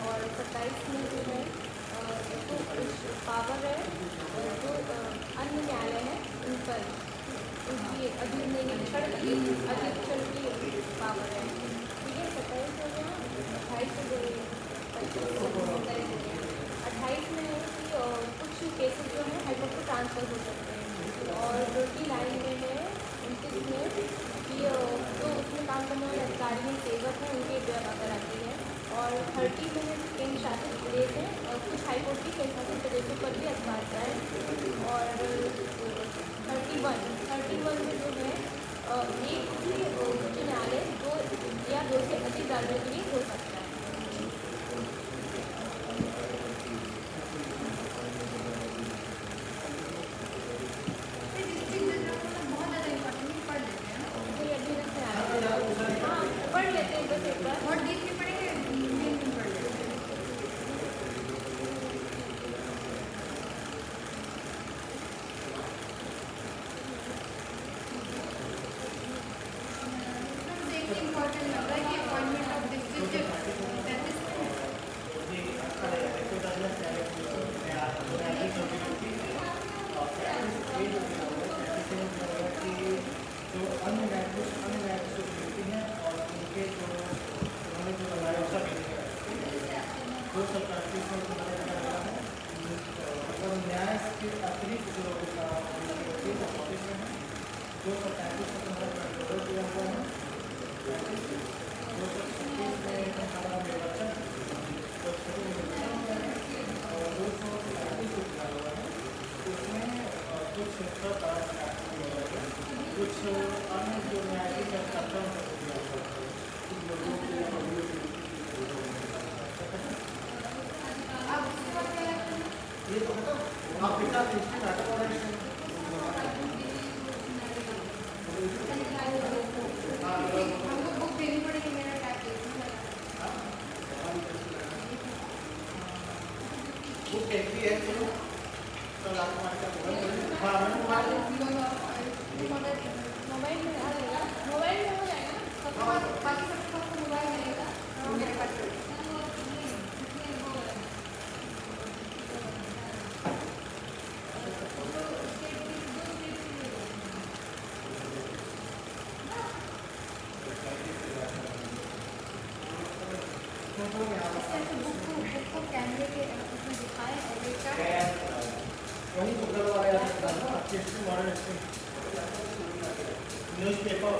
और 27 में जो है जो पावर है जो अन्य न्यायालय है उन पर उनकी अधीक्षण की पावर है। ठीक है, 27 हो गया, 28 हो गए, 28 में है कि कुछ केसेस जो हैं हाईकोर्ट को ट्रांसफर हो सकते हैं। और 29 में है 29 में कि जो उसमें काम करने वाले अधिकारी हैं, सेवक हैं, उनकी अगर आती है। और 30 में है केंद्र शासित प्रदेश हैं और कुछ हाईकोर्ट के केंद्र शासित प्रदेशों पर भी अधिकार का है। और 31 में जो है एक ही उच्च न्यायालय 2 या 2 से अधिक दायरे के लिए हो सकता है। पढ़ लेते हैं बस एक बार। और डीप में पढ़ेंगे, मेन पढ़ लेते हैं। इम्पोर्टेंट लग रहा है कि अपॉइंटमेंट ऑफ डिस्ट्रिक्ट जो अन्य न्यायाधीश जो ड्यूटी हैं और उनके जो उन्होंने जो बनाया उसका दो सरकार के है और न्याय के अतिरिक्त जो ऑफिस में है 235 कंट्रोल दिया हुआ है। 236 में हमारा निर्वाचन और 235 जो दिया हुआ है उसमें कुछ कुछ अन्य जो न्यायाधीश ये तो है आप पिता नाटक हमको बुक देनी पड़ेगी, मेरा टाइप बुक कहती है चलो तो मोबाइल में आ जाएगा, मोबाइल में हो जाएगा। बाकी सबको मोबाइल मिलेगा मेरे पास। बुक को कैमरे के उसमें दिखाएं और वही गूगल वाला मॉडल न्यूज़पेपर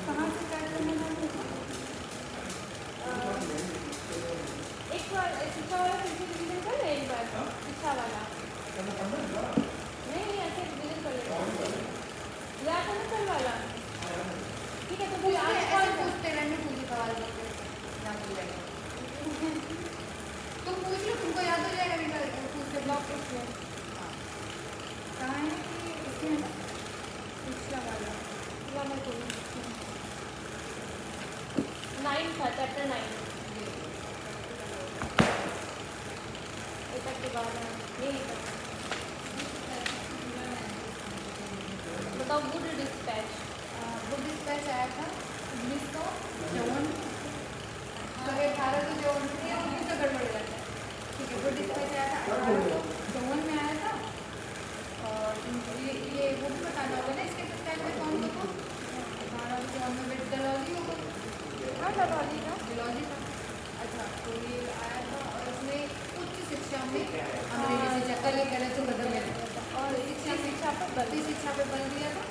कहाँ से स्टार्ट करना है? एक बार शिक्षा वाला फिर से रिवीजन कर ले, एक बार शिक्षा वाला नहीं ऐसे रिवीजन कर ले या तो कल वाला। ठीक है, तो फिर आज ऐसे कॉल पूछते रहने, पूछे सवाल करते ना मिल जाएगा। तुम पूछ लो, तुमको याद हो जाएगा। बेटा पूछ के ब्लॉक पूछ लो। कहाँ है कि इसमें पिछला वाला या मैं कोई 9 था, चैप्टर 9 तक के बाद ये बताओ। गुड डिस्पैच, बुक डिस्पैच आया था 1954 तो 1854 से 1900 गड़बड़ हो जाता है। ठीक है, बुक डिस्पैच आया था 1854 में आया था। और ये वो भी बताना होगा ना इसके टाइम पे कौन को 1854 में डलहौजी होगा। पे बल दिया था।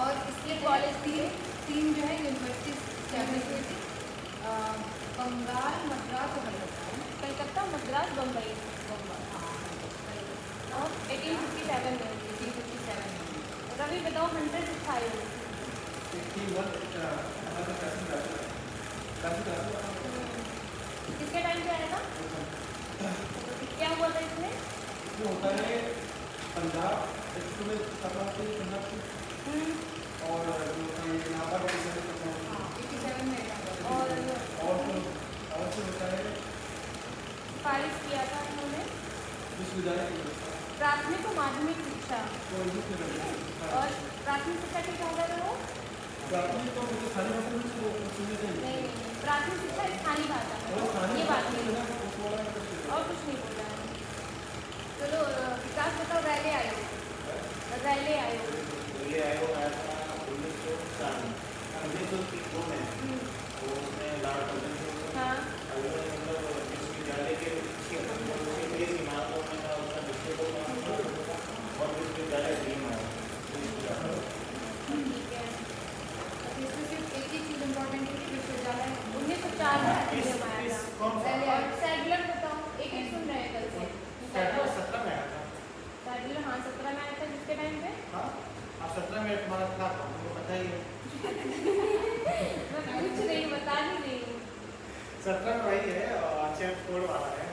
और इसके ये कॉलेज कॉलेज तीन जो है यूनिवर्सिटी स्टैब्लिश हुई थी, बंगाल, मद्रास और कलकत्ता। कलकत्ता, मद्रास, बम्बई। और 1857 में हुई थी। 1857 में। रवि बताओ 100 5। 61 हमारे किसके टाइम पे आया था? क्या हुआ था इसमें? इसमें होता है पंजाब में पंजाब की और जो इलाहाबाद हाँ 87 में और फिर होता है पारिश किया था इन्होंने विश्वविद्यालय प्राथमिक और माध्यमिक शिक्षा। तो और प्राथमिक शिक्षा के क्या होता था वो? प्राथमिक तो मुझे सारी भाषा नहीं, प्राथमिक शिक्षा स्थानीय भाषा है, ये बात नहीं है और कुछ नहीं बोल रहा है। चलो विकास बताओ रैले आयोग। रैले आयोग ये आयोग आया था 1902 में। तो उसमें लाल बहादुर हाँ मतलब विश्वविद्यालय के इमारतों में था, उसका दृष्टिकोण और विश्वविद्यालय टीम आया। ठीक है। अब इसमें सिर्फ एक ही चीज़ इम्पोर्टेंट है कि विश्वविद्यालय 1904 में अधिनियम आया था। और सैडलर बताओ, एक एक सुन रहे हैं कल से। 17 में आया था। सैडलर हाँ 17 में आया था। जिसके टाइम पे हाँ आप 17 में तुम्हारा था, हमको पता ही है। मैं पूछ रही हूँ, बता नहीं रही हूँ। 17 में वही है चैप कोड वाला है।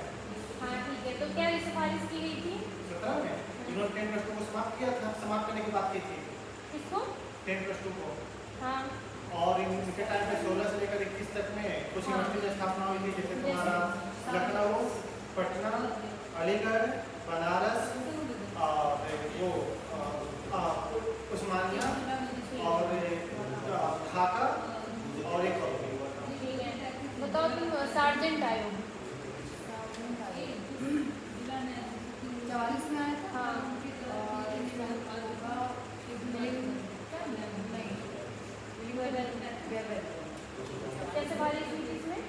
हाँ ठीक है। तो क्या ये सिफारिश की गई थी? 17 में इन्होंने 10+2 को समाप्त किया था, समाप्त करने की बात की थी किसको? 10+2 को। हाँ और इनके टाइम पे 16 से लेकर 21 तक में कुछ यूनिवर्सिटी की स्थापना हुई थी, जैसे तुम्हारा लखनऊ, पटना, अलीगढ़, बनारस और वो उस्मानिया और ढाका और एक और भी हुआ था। ठीक है। बताओ तुम सार्जेंट आयोग। 44 में आया था। हाँ क्या सिफारिश हुई थी इसमें?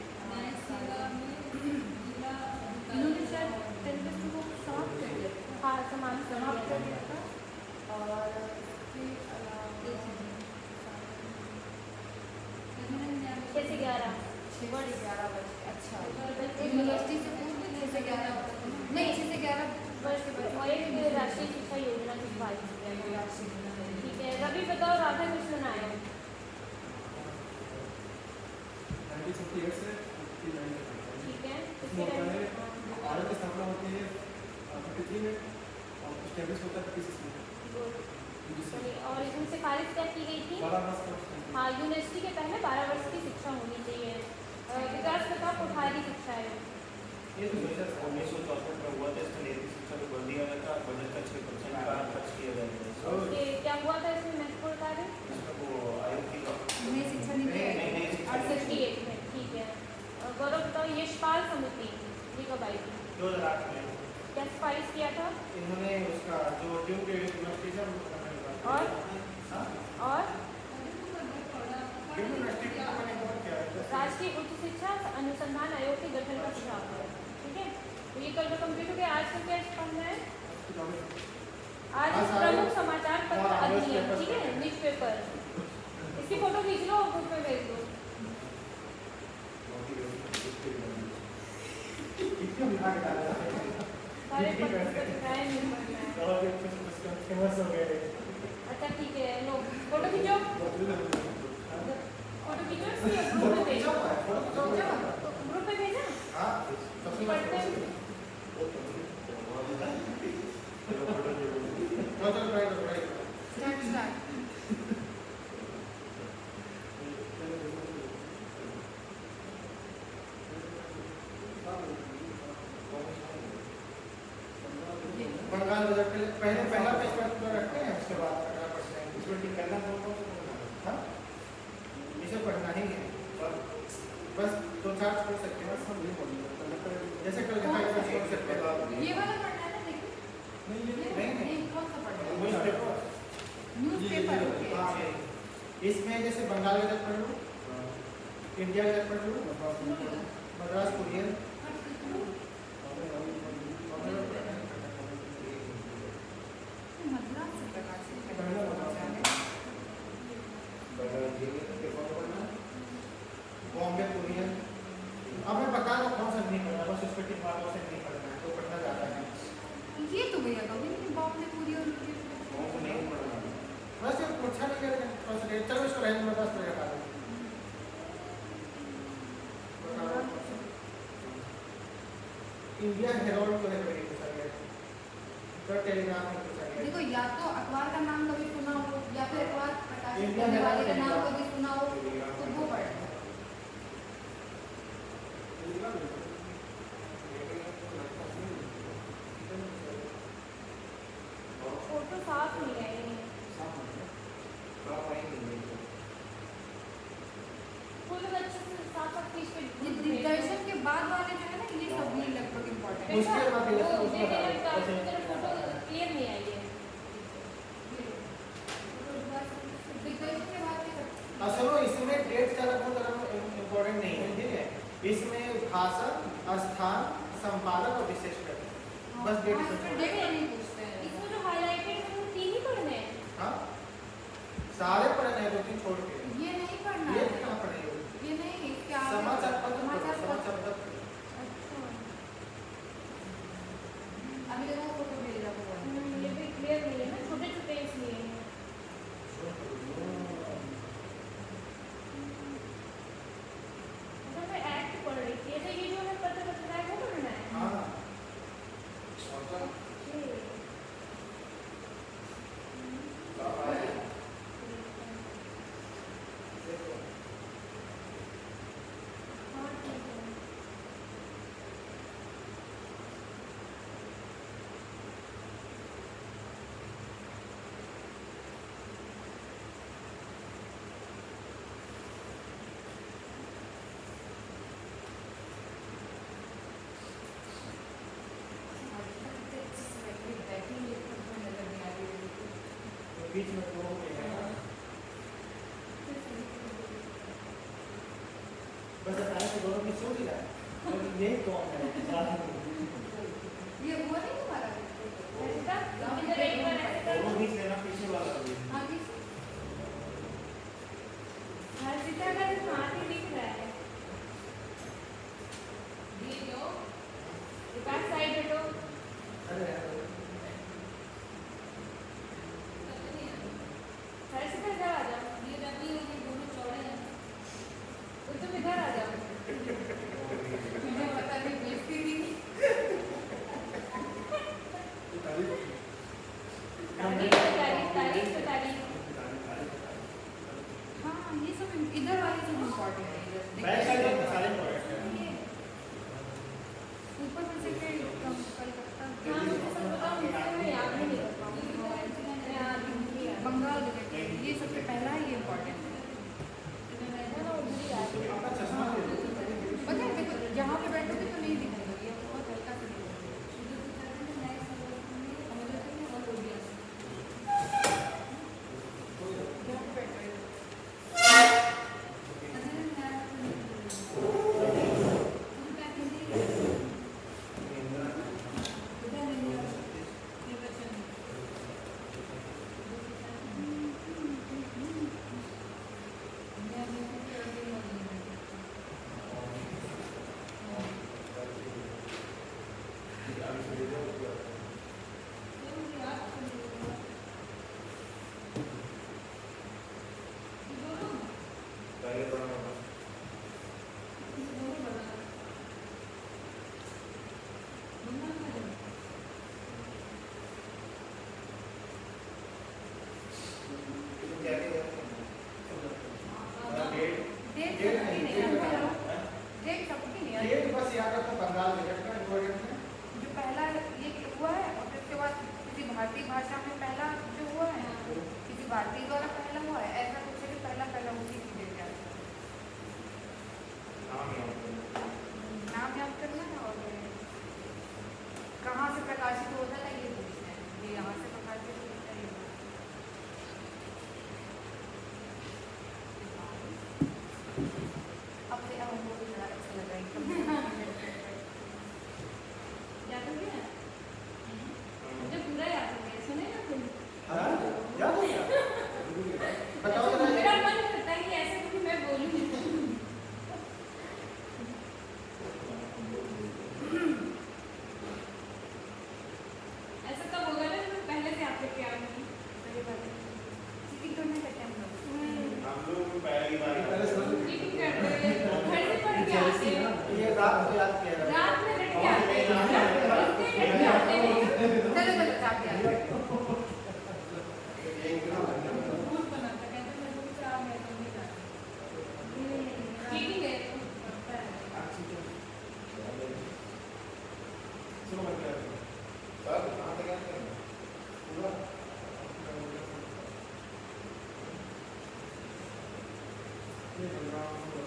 इन्होंने शायद 10+2 को समाप्त कर दिया था। हाँ समाप्त समाप्त कर दिया था। और कैसे 11 11 वर्ष। अच्छा, यूनिवर्सिटी से पूर्व 6 से 11 नहीं 6 से 11 वर्ष के बाद और एक राष्ट्रीय शिक्षा योजना की सिफारिश किया गया। ठीक है। रवि बताओ राधा कृष्णन आयोग। 1958 से 59 तक। ठीक है। इसमें होता है भारत की स्थापना होती है 53 में और स्टैब्लिश होता है 36 में। और इसमें सिफारिश क्या की गई थी? 12 वर्ष का। हाँ यूनिवर्सिटी के पहले 12 वर्ष की शिक्षा होनी चाहिए। विकास बताओ कोठारी शिक्षा आयोग। ये तो सोचा था 1964 में हुआ था, इसमें नैतिक शिक्षा को बल दिया गया था, बजट का 6% का खर्च किया गया था। ये क्या हुआ था इसमें महत्वपूर्ण कार्य? इसमें वो आयोग की नई शिक्षा नीति नहीं 68 में। ठीक है। गौरव बताओ यशपाल समिति ये कब आई थी? 2008 में क्या सिफारिश किया था? इन्होंने उसका जो ड्यूब यूनिवर्सिटी है और यूनिवर्सिटी का मैंने बहुत किया है। राष्ट्रीय उच्च शिक्षा अनुसंधान आयोग के गठन का सुझाव है। ठीक है। तो ये कल का कंप्लीट हो गया। आज का क्या पढ़ना है? आज प्रमुख समाचार पत्र अधिनियम। ठीक है, न्यूज़पेपर। इसकी फोटो खींच लो और ग्रुप में भेज दो। कितने विभाग डाला है? सारे पत्र पर दिखाया नहीं पढ़ना है। और एक कुछ फेमस हो गए। अच्छा ठीक है। लो फोटो खींचो। फोटो खींचो इसकी ग्रुप में भेजो। ग्रुप में भेजा? हाँ सबसे पढ़ते हैं। स्टार्ट बंगाल बजट के लिए पहला पेज पर रखते हैं, उसके बाद अगला पढ़ते हैं। इसमें टिक करना हाँ इसे पढ़ना ही है और बस 2-4 छोड़ सकते हैं। जैसे कल का छोड़ सकते हैं। ये वाला पढ़ना है ना? देखिए नहीं कौन सा पढ़ना है? न्यूज़पेपर। न्यूज़पेपर। ओके। हाँ इसमें जैसे बंगाल गजट पढ़ लो, इंडिया गजट पढ़ लो, मद्रास कुरियर, मद्रास से प्रकाशित है। सके, चलो इसको रहने में 10 मिनट आ इंडिया हेरोल्ड को कभी पूछा गया, द टेलीग्राफ में पूछा गया। देखो या तो अखबार का नाम कभी सुना हो या फिर अखबार प्रकाशित इंडियन करने वाले का हेराल्ड नाम टेलीग्राफ। कभी सुना हो तो वो पढ़ लो। फोटो साफ नहीं है ये। फुल अच्छे से साफ साफ पीस पे ये दिग्दर्शन के बाद वाले जो है ना ये सभी लगभग इम्पोर्टेंट है। उसके बाद ये सब उसका मेरा था। फोटो क्लियर नहीं आई है। दिग्दर्शन के बाद ये सब सुनो, इसमें डेट ज़्यादा बहुत इम्पोर्टेंट नहीं है, ठीक है। इसमें भाषा, स्थान, संपादक और विशिष्ट बस डेट हाँ, से इसमें डेट नहीं पूछते हैं। इसमें जो हाईलाइटेड है वो 3 ही पढ़ने हैं। हाँ, सारे पढ़ने हैं, 2-3 छोड़ के। ये नहीं पढ़ना ये है। कहाँ पढ़ेंगे? ये नहीं इसके आगे समाचार पत्र पढ़ो, समाचार पत्र। समाचार पत्र। अच्छा। अभी देखो फोटो भेजा हुआ है। ये भी क्लियर नहीं है ना, छोटे छोटे इसलिए। मतलब मैं एक्ट पढ़ रही थी, ऐसे ये जो है पत्र पत्रिका है वो पढ़ना है। हाँ, ठीक। हाँ, ठीक है। बीच में दो हो गए हैं। बस बताया कि दोनों मिक्स हो गया है, लेकिन यही कौन है साथ में? ये वो नहीं तुम्हारा ऐसा इधर एक बार ऐसे कर दोनों बीच लेना, पीछे वाला भी। आगे से हर्षिता का तो हाथ ही दिख रहा है। ये लो बैक साइड हटो। अरे हर्षिता इधर आ जाओ। ये रवि और ये दोनों चौड़े हैं। तो तुम इधर आ जाओ। मुझे पता नहीं बेइज्जती थी। तारीफ पे तारीफ। हाँ ये सब इधर वाले सब इम्पोर्टेंट है। इधर बैक साइड में सारे पॉइंट ये ऊपर में से क्या कलकत्ता हाँ, मुझे सब बताओ, मुझे मैं याद नहीं कर पाऊंगी। मैं याद नहीं आ रहा। बंगाल गजट ये सबसे पहला है, ये इम्पोर्टेंट है। ना उधर ही आ रही है। अपना चश्मा दे दो। पता है देखो यहाँ पे बैठोगे तो नहीं दिखेगा, ये बहुत हल्का सा पहले पढ़ना होगा। तो क्या क्या डेट डेट सबकी नहीं है, डेट सबकी नहीं है। डेट बस याद रखो, बंगाल गजट का इम्पोर्टेंट है। जो पहला ये हुआ है और फिर उसके बाद किसी भारतीय भाषा में पहला जो हुआ है किसी भारतीय द्वारा पहला हुआ है, ऐसा कुछ है कि पहला पहला उसी की डेट है। नाम याद करना। नाम याद करना है और कहाँ से प्रकाशित होता है ये पूछना है, ये यहाँ से प्रकाशित होता है ये। अब से अब हमको भी बड़ा अच्छा लग रहा है एकदम। याद हो गया? मुझे पूरा याद हो गया, सुने ना तुम? हाँ, याद हो गया? ये बलराम को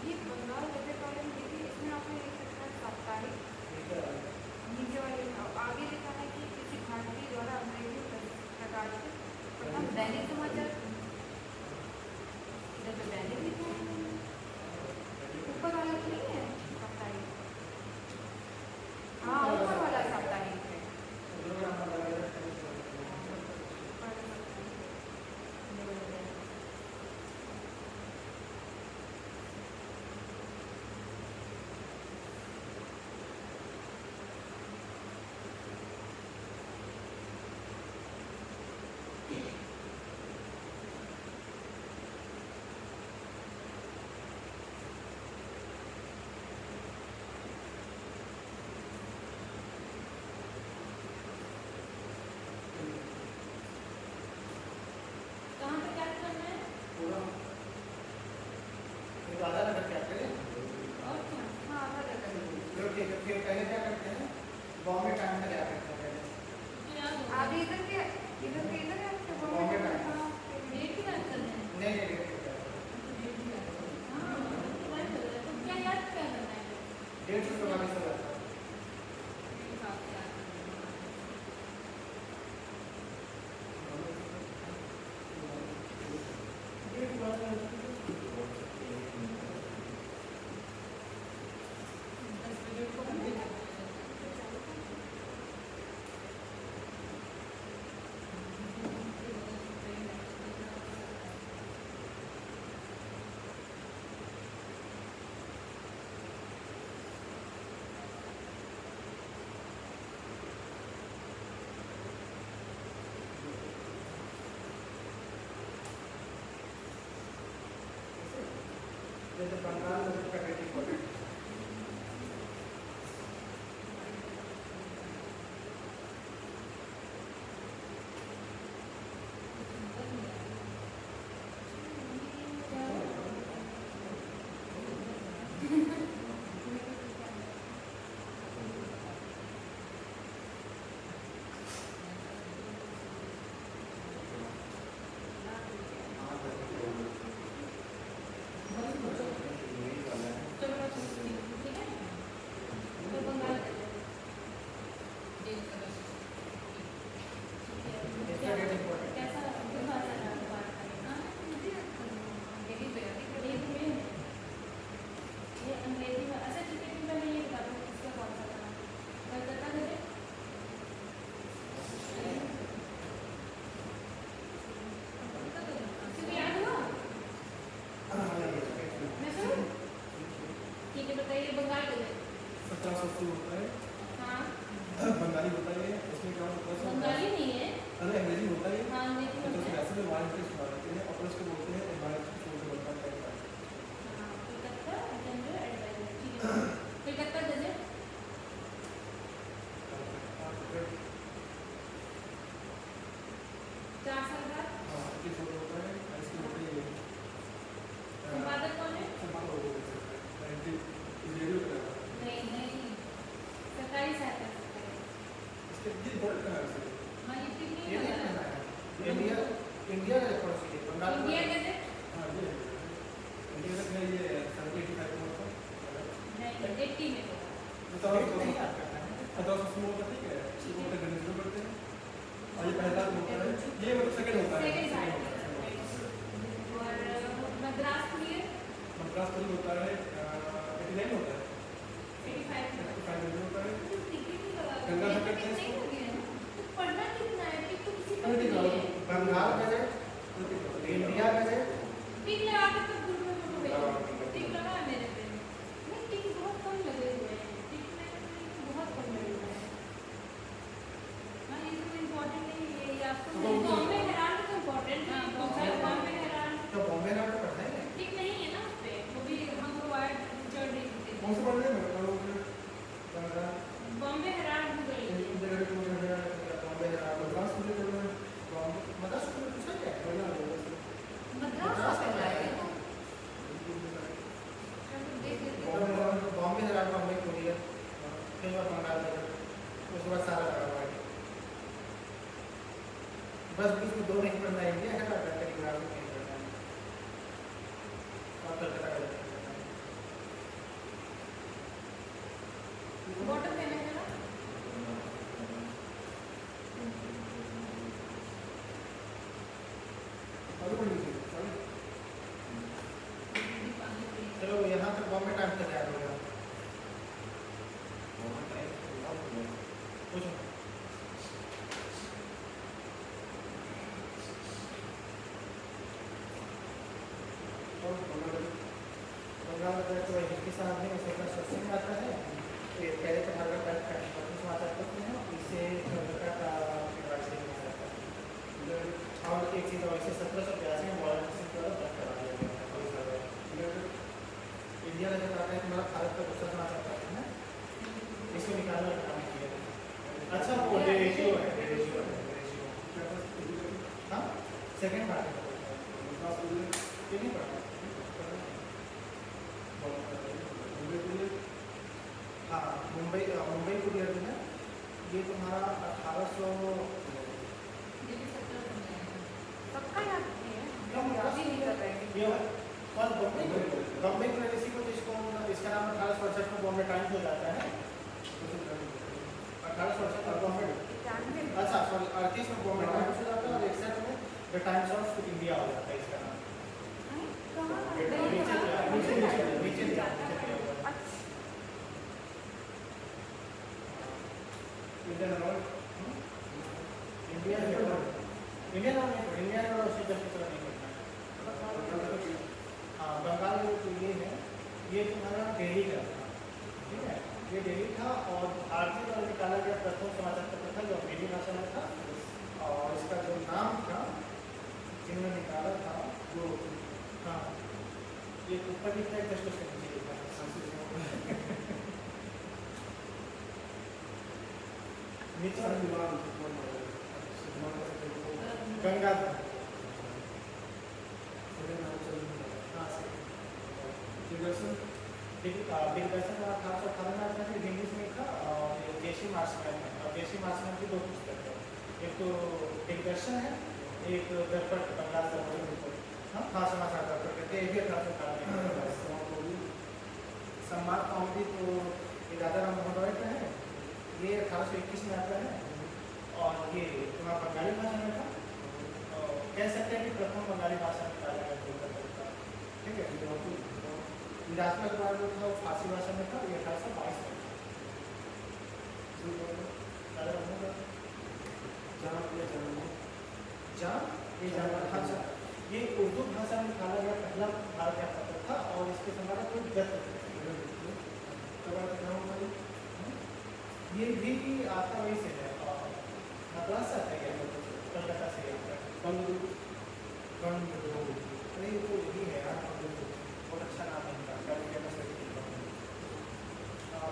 ये बंगाल बजट कॉलम देखिए, इसमें आपने लिख सकता है साप्ताहिक, नीचे वाले में आगे लिखा है कि किसी भारतीय द्वारा अंग्रेजी प्रकाशित प्रथम दैनिक समाचार, इधर तो दैनिक लिखा है, ऊपर वाला तो नहीं है साप्ताहिक, हाँ ऊपर वाला साप्ताहिक है। कहाँ पे क्या करना है? पूरा ये आधा नगर क्या करें? और क्या? हाँ आधा लगा लीजिए। चलो ठीक है, फिर पहले क्या करते हैं? बॉम्बे टाइम में क्या करते हैं? तो याद होगा। आगे इधर के इधर है आपके बॉम्बे का है। हाँ, डेट की बात कर रहे हैं। नहीं नहीं डेट हाँ, तो वही बोल रहे हैं। तो क्या याद क्या करना है? डेट से प्रभावित हो जाता है। जैसे बंगाल बजट का डेट इम्पोर्टेंट है। ठीक है? तो बंगाल का डेट का बस। इसका डेट इम्पोर्टेंट है। कैसा किस भाषा में आपको बात करना है? यही तो याद है। डेट में ये अंग्रेजी में। अच्छा ठीक है, फिर मैं ये बता दूँ इसका कौन सा था? कलकत्ता गजट। इसको याद हुआ? मैं सुनूं? ठीक है, बताइए बंगाल गजट। 1780 होता है, हाँ, बंगाली होता है, उसमें क्या होता है? बंगाली नहीं है। अरे अंग्रेजी होता है, हाँ, अंग्रेजी तो होता है। वैसे में वाइल्ड टेस्ट बना देते हैं और उसको बोलते हैं एनवायरमेंट सोर्स होता है। हाँ, कलकत्ता जनरल एडवाइजर। ठीक है, कलकत्ता गजट। 4 साल बाद हाँ, होता है, इसकी होती है संपादक ठीक है बंगाल इंडिया कैसे हाँ ये इंडिया का ये 70-85 में होता नहीं 80 में होगा तो नहीं याद करना है तो उसमें होता ठीक है वो तो गणित में करते हैं और ये पहला होता है ये मतलब सेकंड होता है सेकंड second पार्ट होता है। और मद्रास क्लियर मद्रास पुलिस होता है 89 होता है 85 में 85 में होता है टिकट ही लगा गंगा संकट टिकट टेस्ट नहीं लगे हैं ना तो पढ़ना कितना है टिकट तो किसी को अरे नहीं दिखाओ। है बंगाल गए इंडिया गए टिक लगा के तो ग्रुप में फोटो भेजो टिक लगा है मेरे पे नहीं टिक बहुत कम लगे हुए हैं टिक मेरे पे बहुत कम लगे हुए हैं हाँ ये तो इम्पोर्टेंट नहीं है ये आपको बॉम्बे हेराल्ड तो इम्पोर्टेंट है बॉम्बे हेराल्ड तो बॉम्बे ना तो पढ़ना है टिक नहीं है ना उस पे वो भी हम प्रोवाइड चल रही थी कौन सा पढ़ रहे हैं मैं बंगाल बॉम्बे हेराल्ड गूगल इन जगह पे मुझे बॉम्बे ना मद्रास पुलिस करना है बॉम्बे मद्रास में पूछा क्या बढ़िया होगा मद्रास से जाएगा बॉम्बे ना बॉम्बे कुरियर फिर मैं बंगाल गए उसके बाद सारा लगा हुआ है बस बीच में दो नहीं पढ़ना है इंडिया है ना कैटेगरी नहीं पढ़ना है और कलकत्ता का बॉटम में है ना और पढ़ लीजिए सॉरी चलो यहाँ तक बॉम्बे टाइम तक याद हो गया पूछो और बंगाल बंगाल का तो हिंदी साहब है इसे अपना सत्संग में आता है ये पहले तो हमारा टाइप का समाचार पत्र है इससे कलकत्ता का राज्य में आता है और एक चीज़ और इसे 1782 में वाराणसी द्वारा बंद करा दिया गया था कोई सर्वे इंडिया का जो आता है तुम्हारा भारत का दूसरा समाचार पत्र है ना इसको निकालने का काम किया अच्छा वो रेशियो है रेशियो हाँ सेकंड पार्ट है मद्रास पुलिस ये नहीं पढ़ा बॉम्बे पुलिस हाँ मुंबई कुरियर जो है ये तुम्हारा 1800 पक्का याद नहीं है कम याद ही नहीं कर रहे हैं ये कौन बॉम्बे कुरियर इसी को जिसको इसका नाम 1867 में बॉम्बे टाइम्स हो जाता है 1867 में बॉम्बे अच्छा सॉरी 38 में बॉम्बे टाइम्स हो जाता है और 61 में द टाइम्स ऑफ इंडिया हो जाता है इसका नाम नीचे दिया इंडियन अवार्ड इंडिया नाम नहीं इंडिया और उससे जस्ट तरह नहीं करना है हाँ बंगाल जो ये है ये तुम्हारा डेली का था ठीक है ये डेली था और भारतीय द्वारा निकाला गया प्रथम समाचार पत्र था जो अंग्रेजी भाषा में था और इसका जो नाम था जिन्होंने निकाला था वो हाँ ये ऊपर लिखा है जस्ट उसके नीचे लिखा है नीचे गंगा हाँ दिग्दर्शन 1818 में आता है हिंदी में था और देशी मार्शमैन में और देशी मार्शमैन की दो पुस्तक है एक तो दिग्दर्शन है एक दर्पण बंगाल दर्पण हाँ समाचार दर्पण कहते हैं ये भी 1818 में सम्मान कॉमेडी तो ये राजा राम मोहन रॉय का है ये 1821 में आता है और ये तुम्हारा बंगाली भाषा में था कह सकते हैं कि प्रथम बंगाली भाषा में निकाला गया ठीक है विरासत के बाद जो था वो फारसी भाषा में था ये 1822 में था ये उर्दू भाषा में निकाला गया पहला भारत का पत्र था और इसके संपादक को दत्त ये भी आता वही से है मद्रास से आता है कलकत्ता से अरे ये तो यही है यार बहुत अच्छा नाम है इनका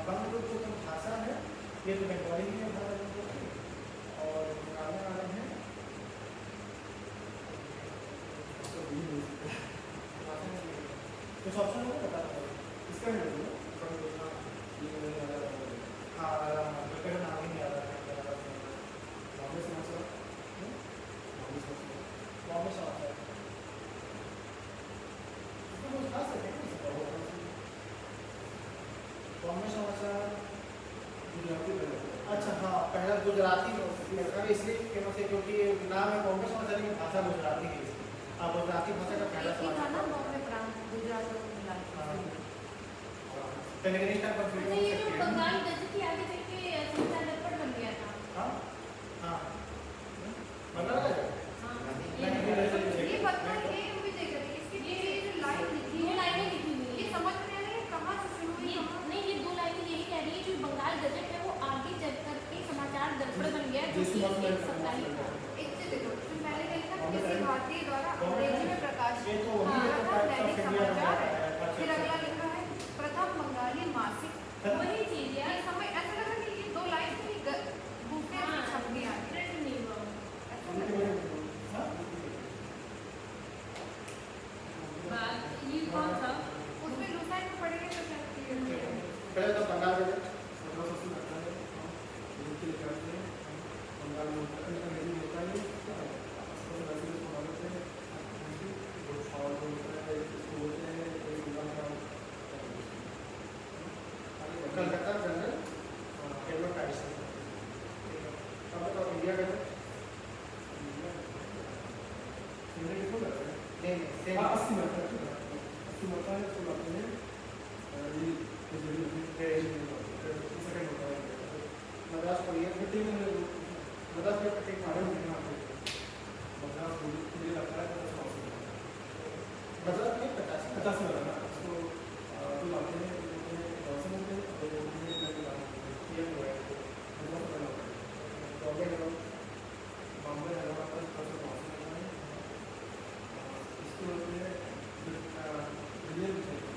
बंगलुरु जो तो भाषा है ये तो बंगाली ही है भाषा और निकालने वाले हैं कुछ ऑप्शन होगा बता दो इसका है हाँ क्रिकेट नाम ही नहीं आ रहा है बॉम्बे समाचार बॉम्बे समाचार पहला गुजराती लड़का इसलिए फेमस है क्योंकि नाम है बॉम्बे समाचार की भाषा गुजराती है। अब गुजराती भाषा का पहला एक ही था ना समाचार बॉम्बे प्रांत गुजरात और मिला टेलीग्राम पर फिर अच्छा, ये जो बंगाल गजट की आगे चल के समाचार दर्पण बन गया था। हाँ हाँ मतलब हाँ, ये पता है ये भी देख रहे हैं इसके पीछे ये जो लाइन लिखी दो है लाइनें लिखी हुई ये हैं। समझ में आ रही है कहाँ से शुरू हुई ये कहाँ नहीं, ये दो लाइनें यही कह रही है जो बंगाल गजट है वो आगे चल करके समाचार दर्पण बन गया जो कि एक साप्ताहिक था। एक चीज देखो तुम पहले कही था किसी भारतीय द्वारा अंग्रेजी में प्रकाशित ये तो वही किया है था तो दैनिक इंडिया समाचार में है। फिर अगला लिखा है प्रथम बंगाली मासिक। वही चीज ये यार, समझ ऐसा लगा कि ये दो लाइन थी दूसरे हाँ, से छप गया प्रिंट नहीं हुआ। ऐसा लगा बात ये कौन था? उसमें लुसाइन में पढ़ेंगे तो क्या clear हो जाएगा। पहले तो Bengal gazette Calcutta general advertising. अब बताओ इंडिया गजट नहीं सेम मद्रास कोरियर मद्रास में कटिंग मद्रास में 50 ये हुआ है बॉम्बे में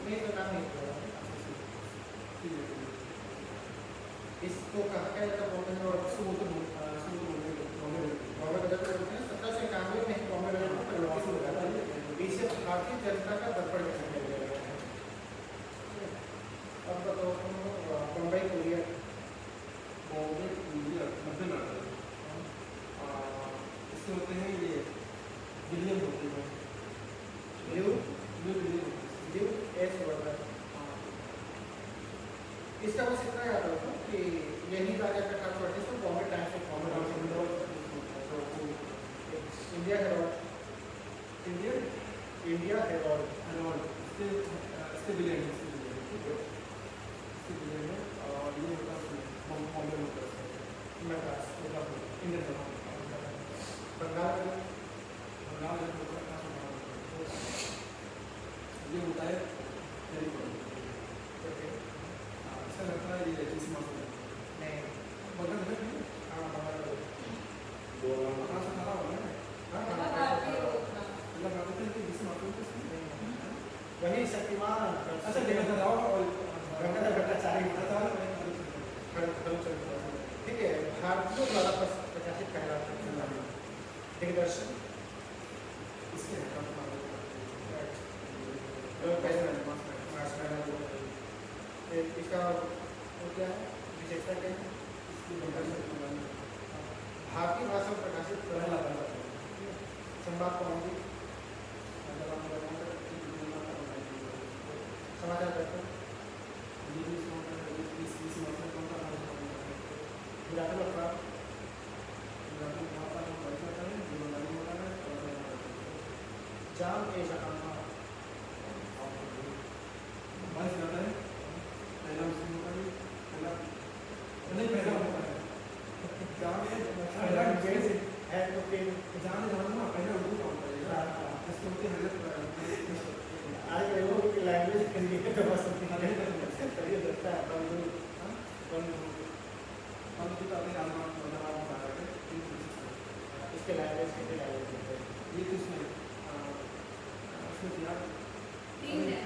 नहीं तो नाम नहीं हुआ। इसको कहा क्या जाता है बॉम्बे में और बॉम्बे गजट बोलते हैं। 1791 में बॉम्बे गजट को परिवर्तित हो जाता है। इसे भारतीय जनता का दर्पण कहने लगे हैं। अब बताओ बम्बई कोरियर इसके होते हैं ये विलियम होते हैं न्यू विलियम न्यू एस वर्डर। इसका बस इतना याद रखो कि यही राजा प्रकाश वर्ती से Bombay times of common India Harold India Harold इसके विलियम है और ये होता है बॉम्बे होता है मद्रास इंडियन बंगाल ये होता है इसका लगता है ये किसी मौसम नहीं बगल में हाँ बंगाल कहाँ से खड़ा हुआ है मतलब कहते हैं कि किसी मौसम को वही शक्तिमान अच्छा लेकर जाओ और गंगाधर भट्टाचार्य ठीक है। भारतीयों द्वारा प्रकाशित पहला दिग्दर्शन इसके इसका वो क्या है विशेषता क्या है? भारतीय भाषा में प्रकाशित पहला संवाद कौमुदी समाचार दर्पण गुजराती अखबार जाम ए जहां है तो फिर आज लोगों की लैंग्वेज करिए तो बस ये लगता है इसके लैंग्वेज कितने लैंग्वेज होते हैं? तीन है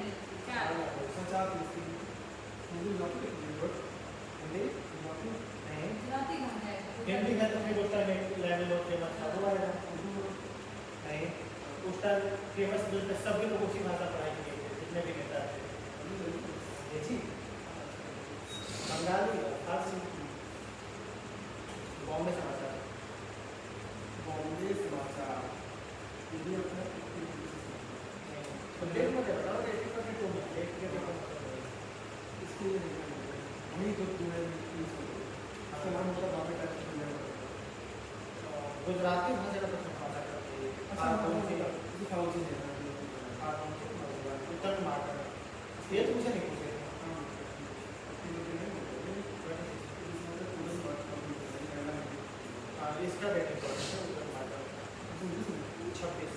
चार हिंदी नहीं गुजराती कहाँ जाएगा हिंदी में तो फिर उसका लेवल ऑफ फेमस था वो आएगा नहीं उसका फेमस जो सभी लोग उसी भाषा पढ़ाई किए थे जितने भी नेता थे देखी बंगाली फारसी बॉम्बे समाचार तो डेट में क्या बताओ डेट का भी तो डेट के इसके वही तो आपका नाम होता है गुजराती भाषा का प्रश्न भाषा करती है उत्तर कर्नाटक ये तो मुझे नहीं पूछे इसका रेटिंग उत्तर कर्नाटक 26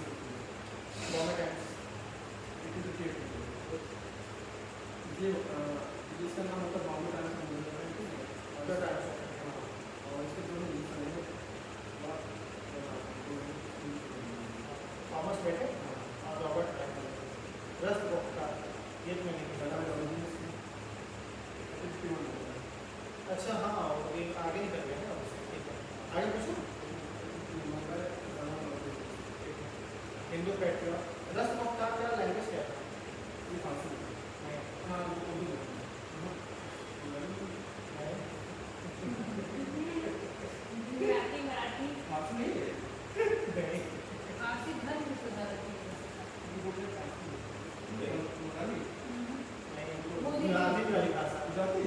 बॉम्बे टाइम्स जिसका नाम होता है बॉम्बे टाइम्स उत्तर टाइम्स और इसके दोनों थॉमस बेटे और रॉबर्ट रस्ट गुप्ता ये तो मैंने नहीं पता अच्छा हाँ ये आगे निकल गया ना ठीक है आगे पूछो हिंदू पेट्रियट रस्ट गुप्ता का लैंग्वेज क्या है गुजराती मराठी नहीं फारसी धर्म की सुधारती है गुजराती वाली भाषा गुजराती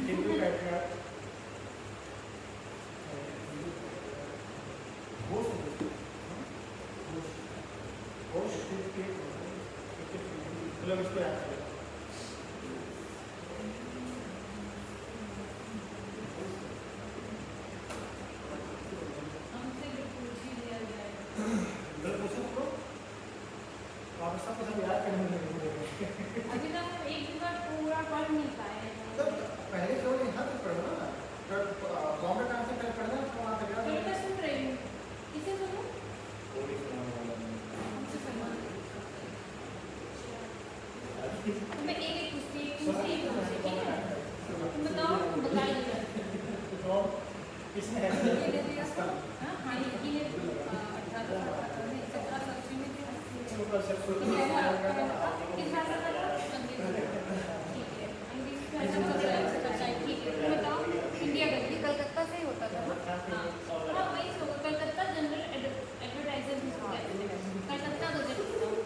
हिंदू पेट्रियट मतलब इसको याद करें हमसे जो पूछ ही लिया जाए मतलब पूछो तो आप सबको सब याद करने में अभी तक हम एक भी बार पूरा पढ़ नहीं पाए हैं तब पहले क्यों नहीं यहाँ तक पढ़ना ना बॉम्बे टाइम से पहले पढ़ना तो वहाँ तक याद मैं सुन रही हूँ किसे सुनो थोड़ी सुनाने वाला नहीं हमसे समान तो मैं एक एक पूछती हूँ ठीक है तुम बताओ बंगाल गजट तो किसने ये ले लिया हाँ ये ने 1780 में दिया ऊपर से तो पहला किस भाषा का था अंग्रेजी ठीक है अंग्रेजी भाषा का करता है ठीक है तुम बताओ इंडिया गजट ये कलकत्ता से ही होता था ना हाँ वही तो कलकत्ता जनरल एडवर्टाइजर भी कलकत्ता गजट बताओ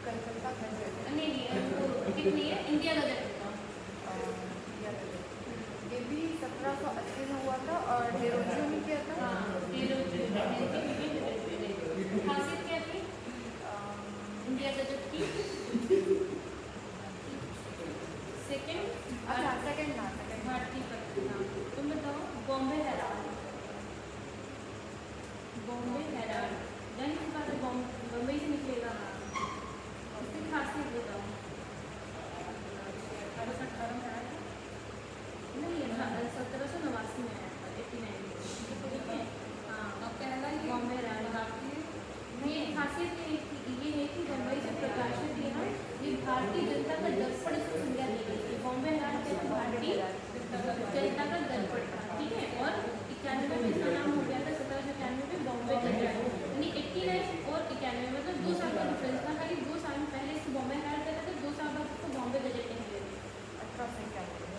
कलकत्ता गजट नहीं वो कितनी है इंडिया गजट बताओ ये भी 1780 में हुआ था और डेरोजियो में किया था हाँ खासियत क्या थी इंडिया गजट की सेकंड अच्छा सेकंड ना सेकंड भारतीय पत्रिका तुम बताओ बॉम्बे हेराल्ड जानी किस बात है बम्बई से निकलेगा उसकी खासियत बताओ 1818 में आया था नहीं 1789 में आया था 89 ठीक है हाँ पहला ही बॉम्बे हेराल्ड भारतीय ये खासियत ये है कि बम्बई से प्रकाशित यहाँ ये भारतीय जनता का दर्पण इसको संज्ञा दी गई थी बॉम्बे हेराल्ड के भारतीय जनता का दर्पण था ठीक है और 91 में इसका नाम हो गया था 1791 में बॉम्बे गजट यानी 89 और 91 मतलब 2 साल का डिफरेंस था खाली 2 साल पहले इसको बॉम्बे हेराल्ड कहते थे 2 साल बाद इसको बॉम्बे गजट कहते थे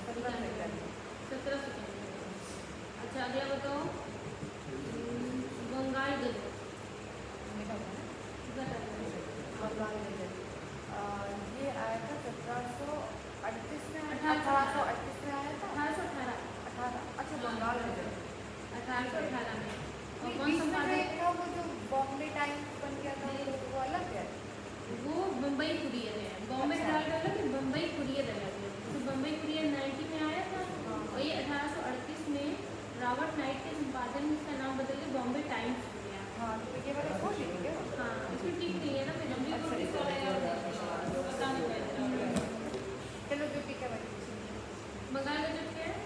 1791 अच्छा अगला बताओ बंगाल गजट बंगाल गजट ये आया था 1738 में 1838 में आया था 1818 अच्छा बंगाल गजट 1818 में और कौन बीच में जो संपादक एक था वो जो बॉम्बे टाइम्स बन गया था वो अलग है वो बम्बई कुरियर है बॉम्बे हेराल्ड अलग है बम्बई कुरियर अलग है तो बम्बई कुरियर 90 में आया था और ये 1838 में रॉबर्ट नाइट के संपादन में इसका नाम बदल के बॉम्बे टाइम्स हो गया हाँ तो ये वाला खोल लीजिए हाँ इसमें ठीक नहीं है ना मैं जब भी नोटिस हो रहा है पता नहीं पड़ चलो जो ठीक है वही बंगाल गजट क्या है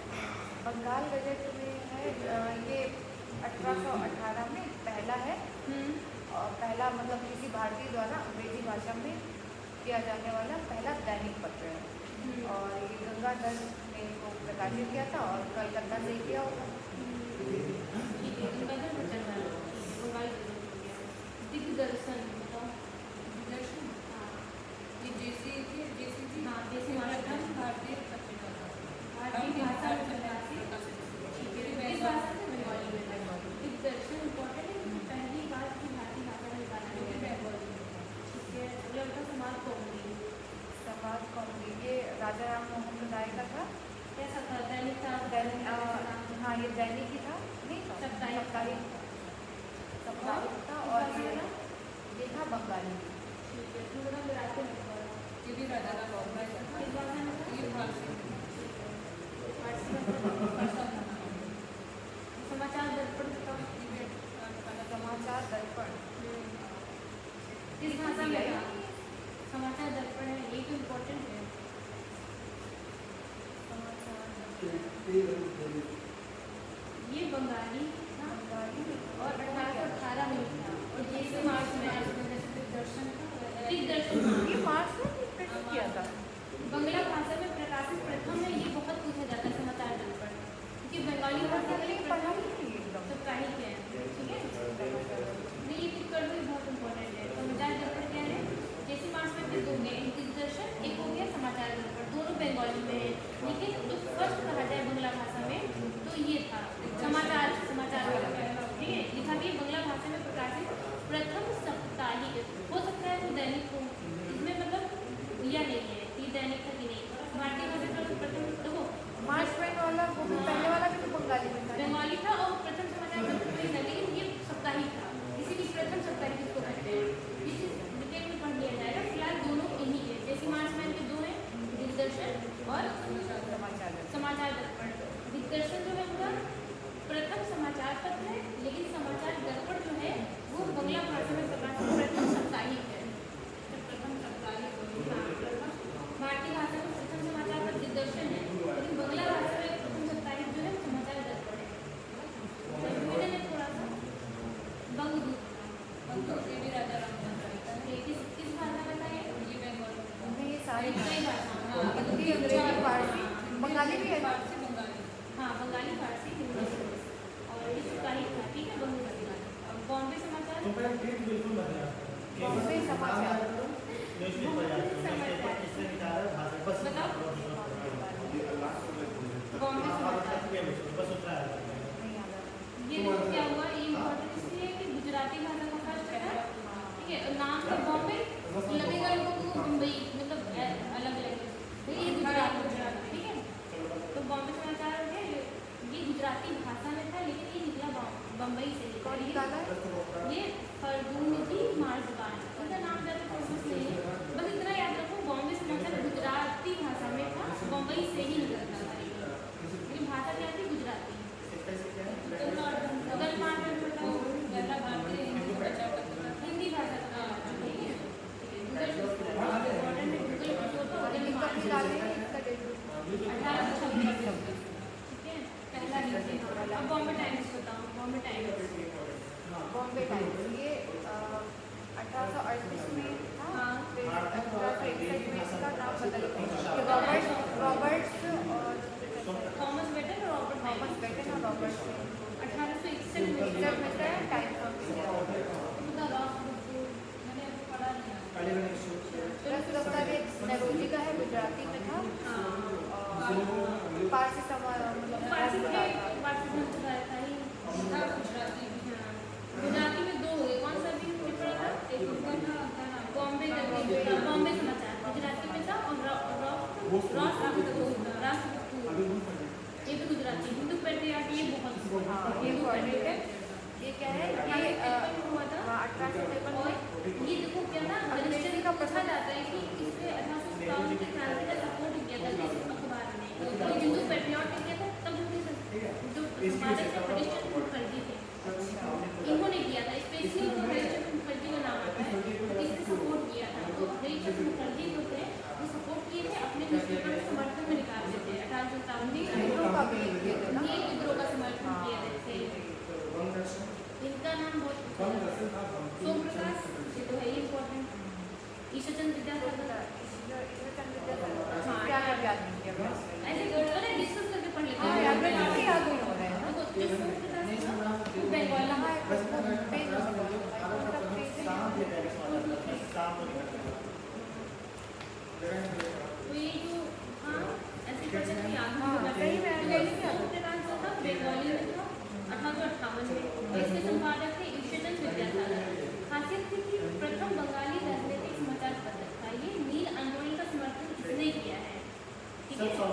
बंगाल गजट में है ये 1818 में पहला है और पहला मतलब किसी भारतीय द्वारा अंग्रेजी भाषा में किया जाने वाला पहला दैनिक पत्र है और ये गंगाधर ने इसको प्रकाशित किया था और कलकत्ता से ही किया होगा ठीक है गंगाधर बंगाल गजट हो गया दिग्दर्शन बताओ दिग्दर्शन हाँ ये जेसी थी हाँ जेसी महाराज भारतीय पत्रिका भारतीय भाषा में प्रकाशित ठीक है किस भाषा में बंगाली में दिग्दर्शन इम्पोर्टेंट है पहली बार की भारतीय भाषा में निकाला गया बंगाली में ठीक है अगला उनका समाज कौमुदी समाज कौमुदी ये राजा राम मोहन राय का था कैसा था दैनिक था हाँ ये दैनिक ही था समाचार दर्पण का समाचार दर्पण किस भाषा में था? समाचार दर्पण है, ये तो इम्पोर्टेंट है। ये बंगाली था और 1818 में था और जैसे मार्च में दिग्दर्शन ये मार्च में प्रिंट किया था। बंगला भाषा में प्रकाशित प्रथम में ये बहुत पूछा जाता है समाचार दर्पण, क्योंकि बंगाली भाषा में पढ़ा ही नहीं एकदम। साप्ताहिक है, ठीक है। नहीं, ये टिक कर दो, ये बहुत इम्पोर्टेंट है। समाचार दर्पण क्या है? जैसे मार्च में फिर दो हो गए, एक दिग्दर्शन, एक हो गया समाचार दर्पण, दोनों बंगाली में है। लेकिन जो फर्स्ट कहा जाए बंगला भाषा में तो ये था समाचार दर्पण, ठीक है। लिखा भी बंगला भाषा में प्रकाशित प्रथम साप्ताहिक, हो सकता है तो दैनिक हो, इसमें मतलब दिया नहीं है कि दैनिक था कि नहीं। भारतीय भाषा का प्रथम देखो मार्च में वाला वो भी पहले वाला भी तो बंगाली में था। बंगाली था और प्रथम समाचार पत्र वही था, लेकिन ये साप्ताहिक था, इसीलिए प्रथम साप्ताहिक इसको कहते हैं। ये चीज डिटेल में पढ़ लिया जाएगा। फिलहाल दोनों यही है, जैसे मार्च में के दो हैं, दिग्दर्शन और समाचार दर्पण। दिग्दर्शन जो है उनका प्रथम समाचार पत्र है, लेकिन समाचार दर्पण जो है वो बंगला भाषा में प्रकाशित प्रथम साप्ताहिक है। भारतीय भाषा में प्रथम समाचार पत्र दिग्दर्शन है, लेकिन बंगला भाषा में प्रथम साप्ताहिक जो है समाचार दर्पण है। संविधान में थोड़ा सा बंगदूत किस भाषा में था ये? ये सारी कई भाषा, हिंदी, अंग्रेजी, फारसी, बंगाली भी है। हाँ, बंगाली, फारसी, हिंदी और ये साप्ताहिक था, ठीक है। बॉम्बे समाचार बिल्कुल बढ़िया। बॉम्बे समाचार न्यूज़पेपर याद करो, न्यूज़पेपर किसने निकाला है? भाषा बस बताओ। बॉम्बे समाचार बस उतना है। नहीं याद है। ये देखो क्या हुआ, ये इम्पोर्टेंट इसलिए है कि गुजराती भाषा का फर्स्ट है, ठीक है। नाम है बॉम्बे, लगेगा लोगों को मुंबई, मतलब अलग अलग है, ये गुजरात, ठीक है। तो बॉम्बे समाचार हो गया, ये गुजराती भाषा में था, लेकिन ये निकला बम्बई से। कौन निकाला है? ये फरदूनजी मार्जवान, उनका नाम ज़्यादा फेमस नहीं है, बस इतना याद रखो बॉम्बे समाचार गुजराती भाषा में था, बम्बई से ही निकलता था, लेकिन भाषा क्या थी? गुजराती। अगर मान लो हिंदी भाषा का, ठीक है। कब निकाले हैं इसका डेट? 1826, ठीक है। पहला हिंदी। अब बॉम्बे टाइम्स बताओ, बॉम्बे टाइम्स। बॉम्बे टाइम्स ये 1838 में था। हाँ। फिर 1861 में इसका नाम बदल गया। रॉबर्ट्स और थॉमस बेटन और रॉबर्ट थॉमस बेटन और रॉबर्ट्स 1861 में जब मिलता है टाइम्स ऑफ इंडिया। मैंने अभी पढ़ा नहीं। प्लस दफ्तर एक नरोजी का है, गुजराती में था। और पारसी गुजराती में दो हो गए, कौन सा भी पेपर था? एक बॉम्बे बॉम्बे समाचार गुजराती में था और ये भी गुजराती। हिंदू पेट्रियार्क ये बहुत ये इम्पॉर्टेंट है। ये क्या है? ये हुआ था 1853 और में ये देखो क्या ना रजिस्ट्री का पूछा जाता है कि इससे 1857 के क्रांति का सपोर्ट किया था किस अखबार ने? तो हिंदू पेट्रियार्क ने किया था, तब जो संपादक थे हरिश्चंद्र मुखर्जी थे, इन्होंने किया था। स्पेशली हरिश्चंद्र मुखर्जी का नाम आता है, किसने सपोर्ट किया था? तो हरिश्चंद्र मुखर्जी जो थे वो सपोर्ट किए थे, अपने न्यूज़पेपर में समर्थन में निकालते थे 1857 में। का भी किए थे ना। ये विद्रोह का समर्थन किए थे। इनका नाम बहुत सोम प्रकाश, ये तो है ही इम्पोर्टेंट। ईश्वरचंद्र विद्यासागर, क्या कर याद नहीं किया बस। ऐसे डिस्कस करके पढ़ लेते हाँ हैं। याद नहीं याद नहीं हो रहा है ना। देखो, जो सोम प्रकाश था, वो बंगाली हाँ, है। पेज तो ये जो हाँ ऐसे क्वेश्चन में याद नहीं हाँ, होना सही में चाहिए। याद नहीं सोम प्रकाश जो था बंगाली में था 1858 में, इसके संपादक थे ईश्वरचंद्र विद्यासागर। खासियत थी कि प्रथम बंगाली राजनीतिक समाचार पत्र था। ये नील आंदोलन का समर्थन इसने किया है, ठीक है। अच्छा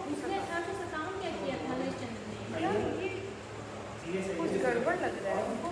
उसने 1857 क्या किया था हरिश्चंद्र ने? यार ये कुछ गड़बड़ लग रहा है हमको।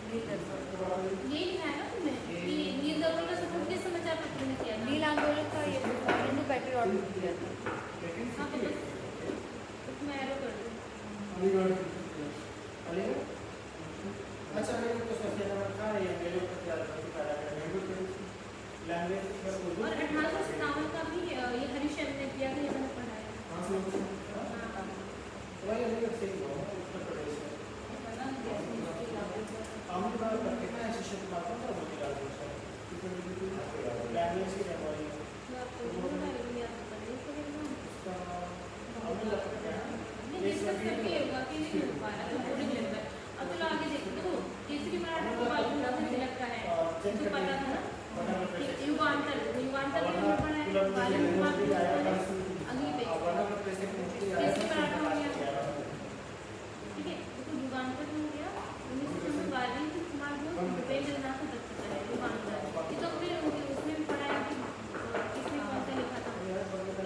नील आंदोलन। ये लिखा है ना तुमने कि नील आंदोलन का सपोर्ट किस समाचार पत्र ने किया था? नील आंदोलन का ये हिंदू पैट्रियट ने किया था। हाँ तो बस उसमें एरो कर दो। अलीगढ़ अलीगढ़ अच्छा अलीगढ़ तो सबसे ज़्यादा था ये मेरे ऊपर ज़्यादा लैंग्वेज और 1857 का भी ये हरिश्चंद्र ने किया था, ये मैंने पढ़ा है। कहाँ से होते हैं? हाँ। वही अलीगढ़ से ही हुआ है, उत्तर प्रदेश से हमने बात करते हैं ऐसे शब्द बात करते हैं मुझे याद है लैंग्वेज की जनवरी तो आपको वो याद करने के लिए ना उसका हमने लगता है नहीं डिस्कस करके होगा कि नहीं हो पा रहा तो बोरिंग लग रहा है। अब तो आगे देखो देखो केसरी मराठा को बालगंगा से तिलक का है जो पता था ना युगांतर युगांतर में हमने पढ़ा है बालगंगा अगली पेज केसरी मराठा हो गया ठीक है। तो युगांतर हो गया 1912 कुमार जो भूपेंद्र नाथ दत्त का है युगांतर। ये तो फिर उसमें भी पढ़ा है कि किसने कौन सा लिखा था।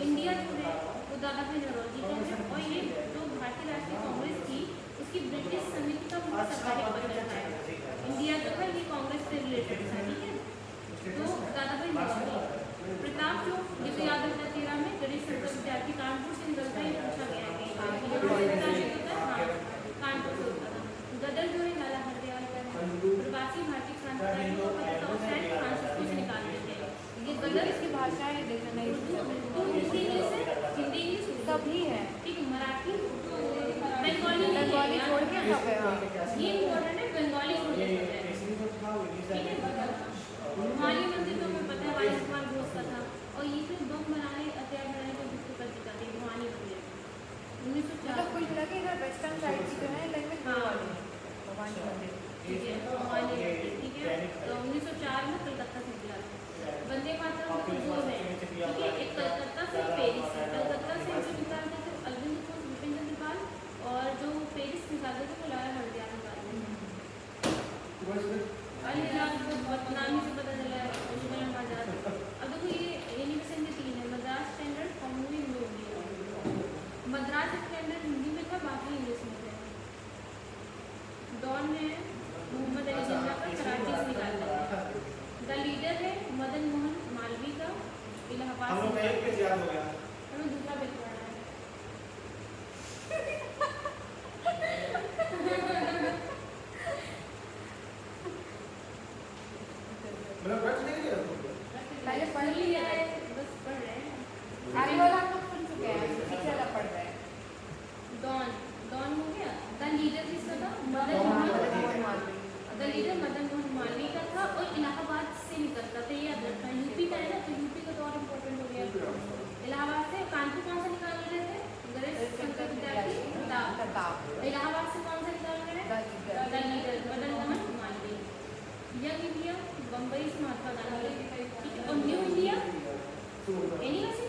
इंडिया जो है वो दादाभाई नौरोजी का है और ये जो भारतीय राष्ट्रीय कांग्रेस थी उसकी ब्रिटिश समिति का मुख्य सरकारी पत्र है। इंडिया जो है ये कांग्रेस से रिलेटेड था ठीक है। तो दादाभाई नौरोजी प्रताप जो ये तो याद रखना 13 में गणेश शंकर विद्यार्थी कानपुर से निकलता है पूछा गया है कि कानपुर से होता था। गदर जो है लाला हरदयाल का है प्रवासी भारतीय क्रांतिकारी को सैन फ्रांसिस्को से निकाल देते हैं। ये गदर इसकी भाषाएं देखना नहीं तो हिंदी इंग्लिश है हिंदी इंग्लिश सभी है। ठीक मराठी बंगाली बंगाली छोड़ के सब है। हाँ ये इम्पोर्टेंट है बंगाली छोड़ के सब है ठीक है। माली मंदिर तो हमें पता है वायु कुमार घोष का था और ये फिर बम बनाने हथियार बनाने को विश्व पत्रिका थी भवानी मंदिर 1904 मतलब कुल मिला के इधर वेस्टर्न साइड की जो है लैंग्वेज हाँ। भवानी मंदिर ठीक है भवानी मंदिर ठीक है। तो 1904 में कलकत्ता से निकला था। वंदे मातरम तो दो है ठीक है। एक कलकत्ता से पेरिस है। कलकत्ता से जो निकालते थे अरविंद घोष भूपेंद्र निकाल और जो पेरिस निकालते थे वो लाला हरदयाल निकालते थे। अलीराज नाम ही से पता चला है कलम आजाद। अब देखो ये यूनिवर्सिटी में 3 है Madras standard commonly Hindi Madras standard Hindi में था बाकी इंग्लिश में थे। डॉन है मोहम्मद अली जिन्ना का कराची से निकालता है। द लीडर है मदन मोहन मालवीय का इलाहाबाद हम लोग का एक पेज याद हो गया हमें दूसरा पेज पढ़ना है। मतलब रट नहीं दिया तुमको पहले पढ़ लिया है बस पढ़ रहे हैं। आगे वाला हम लोग सुन चुके हैं पीछे वाला पढ़ रहे हैं। डॉन डॉन हो गया। द लीडर किसका था मदन डॉन मोहन मदन मालवीय। द लीडर मदन मोहन मालवीय का था और इलाहाबाद से निकलता था। ये याद रखना यूपी का है ना तो यूपी का तो और इम्पोर्टेंट हो गया। इलाहाबाद से कानपुर कौन सा निकाल रहे थे गणेश शंकर विद्यार्थी प्रताप इलाहाबाद से कौन सा निकाल रहे हैं the leader Madan Mohan Malviya. Young India Bombay से महात्मा गांधी ठीक है। और न्यू इंडिया एनी वैसे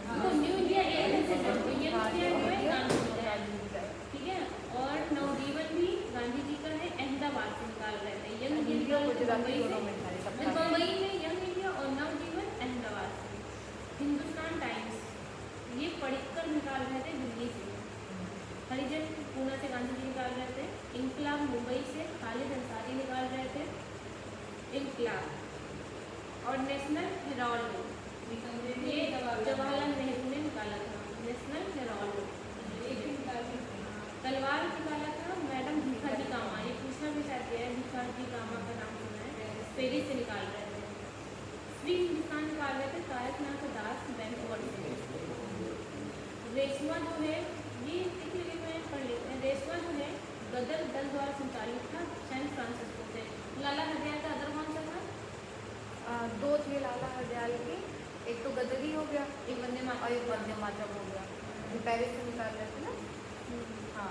तो न्यू इंडिया एक से यंग इंडिया जो है गांधी जी का है ठीक है। और नवजीवन भी गांधी जी का है अहमदाबाद से निकाल रहे थे। यंग इंडिया गुजराती मुंबई दोनों में था ये से सब मुंबई में यंग इंडिया और नवजीवन अहमदाबाद से। हिंदुस्तान टाइम्स ये पढ़कर निकाल रहे थे दिल्ली से। हरिजन पूना से गांधी जी निकाल रहे थे। इंकलाब मुंबई से खालिद अंसारी निकाल रहे थे इंकलाब। और नेशनल हेराल्ड ये जवाहरलाल नेहरू ने निकाला था नेशनल हेराल्ड। तलवार निकाला था मैडम भीखा जी कामा। ये पूछना भी चाहते हैं भीखा जी कामा का नाम सुना है पेरिस से निकाल रहे थे। फ्री हिंदुस्तान निकाल रहे थे तारकनाथ दास बैंकवर्ड से। रेशमा जो है ये एक लिखे में पढ़ लेते हैं। रेशमा जो है गदर दल द्वारा संचालित था सैन फ्रांसिस्को से। लाला हरदयाल का अदर कौन सा था 2 थे लाला हरदयाल के। एक तो गदरी हो गया एक वंदे मातरम और एक वंदे मातरम हो गया जो पेरिस से निकाल रहे थे ना। हाँ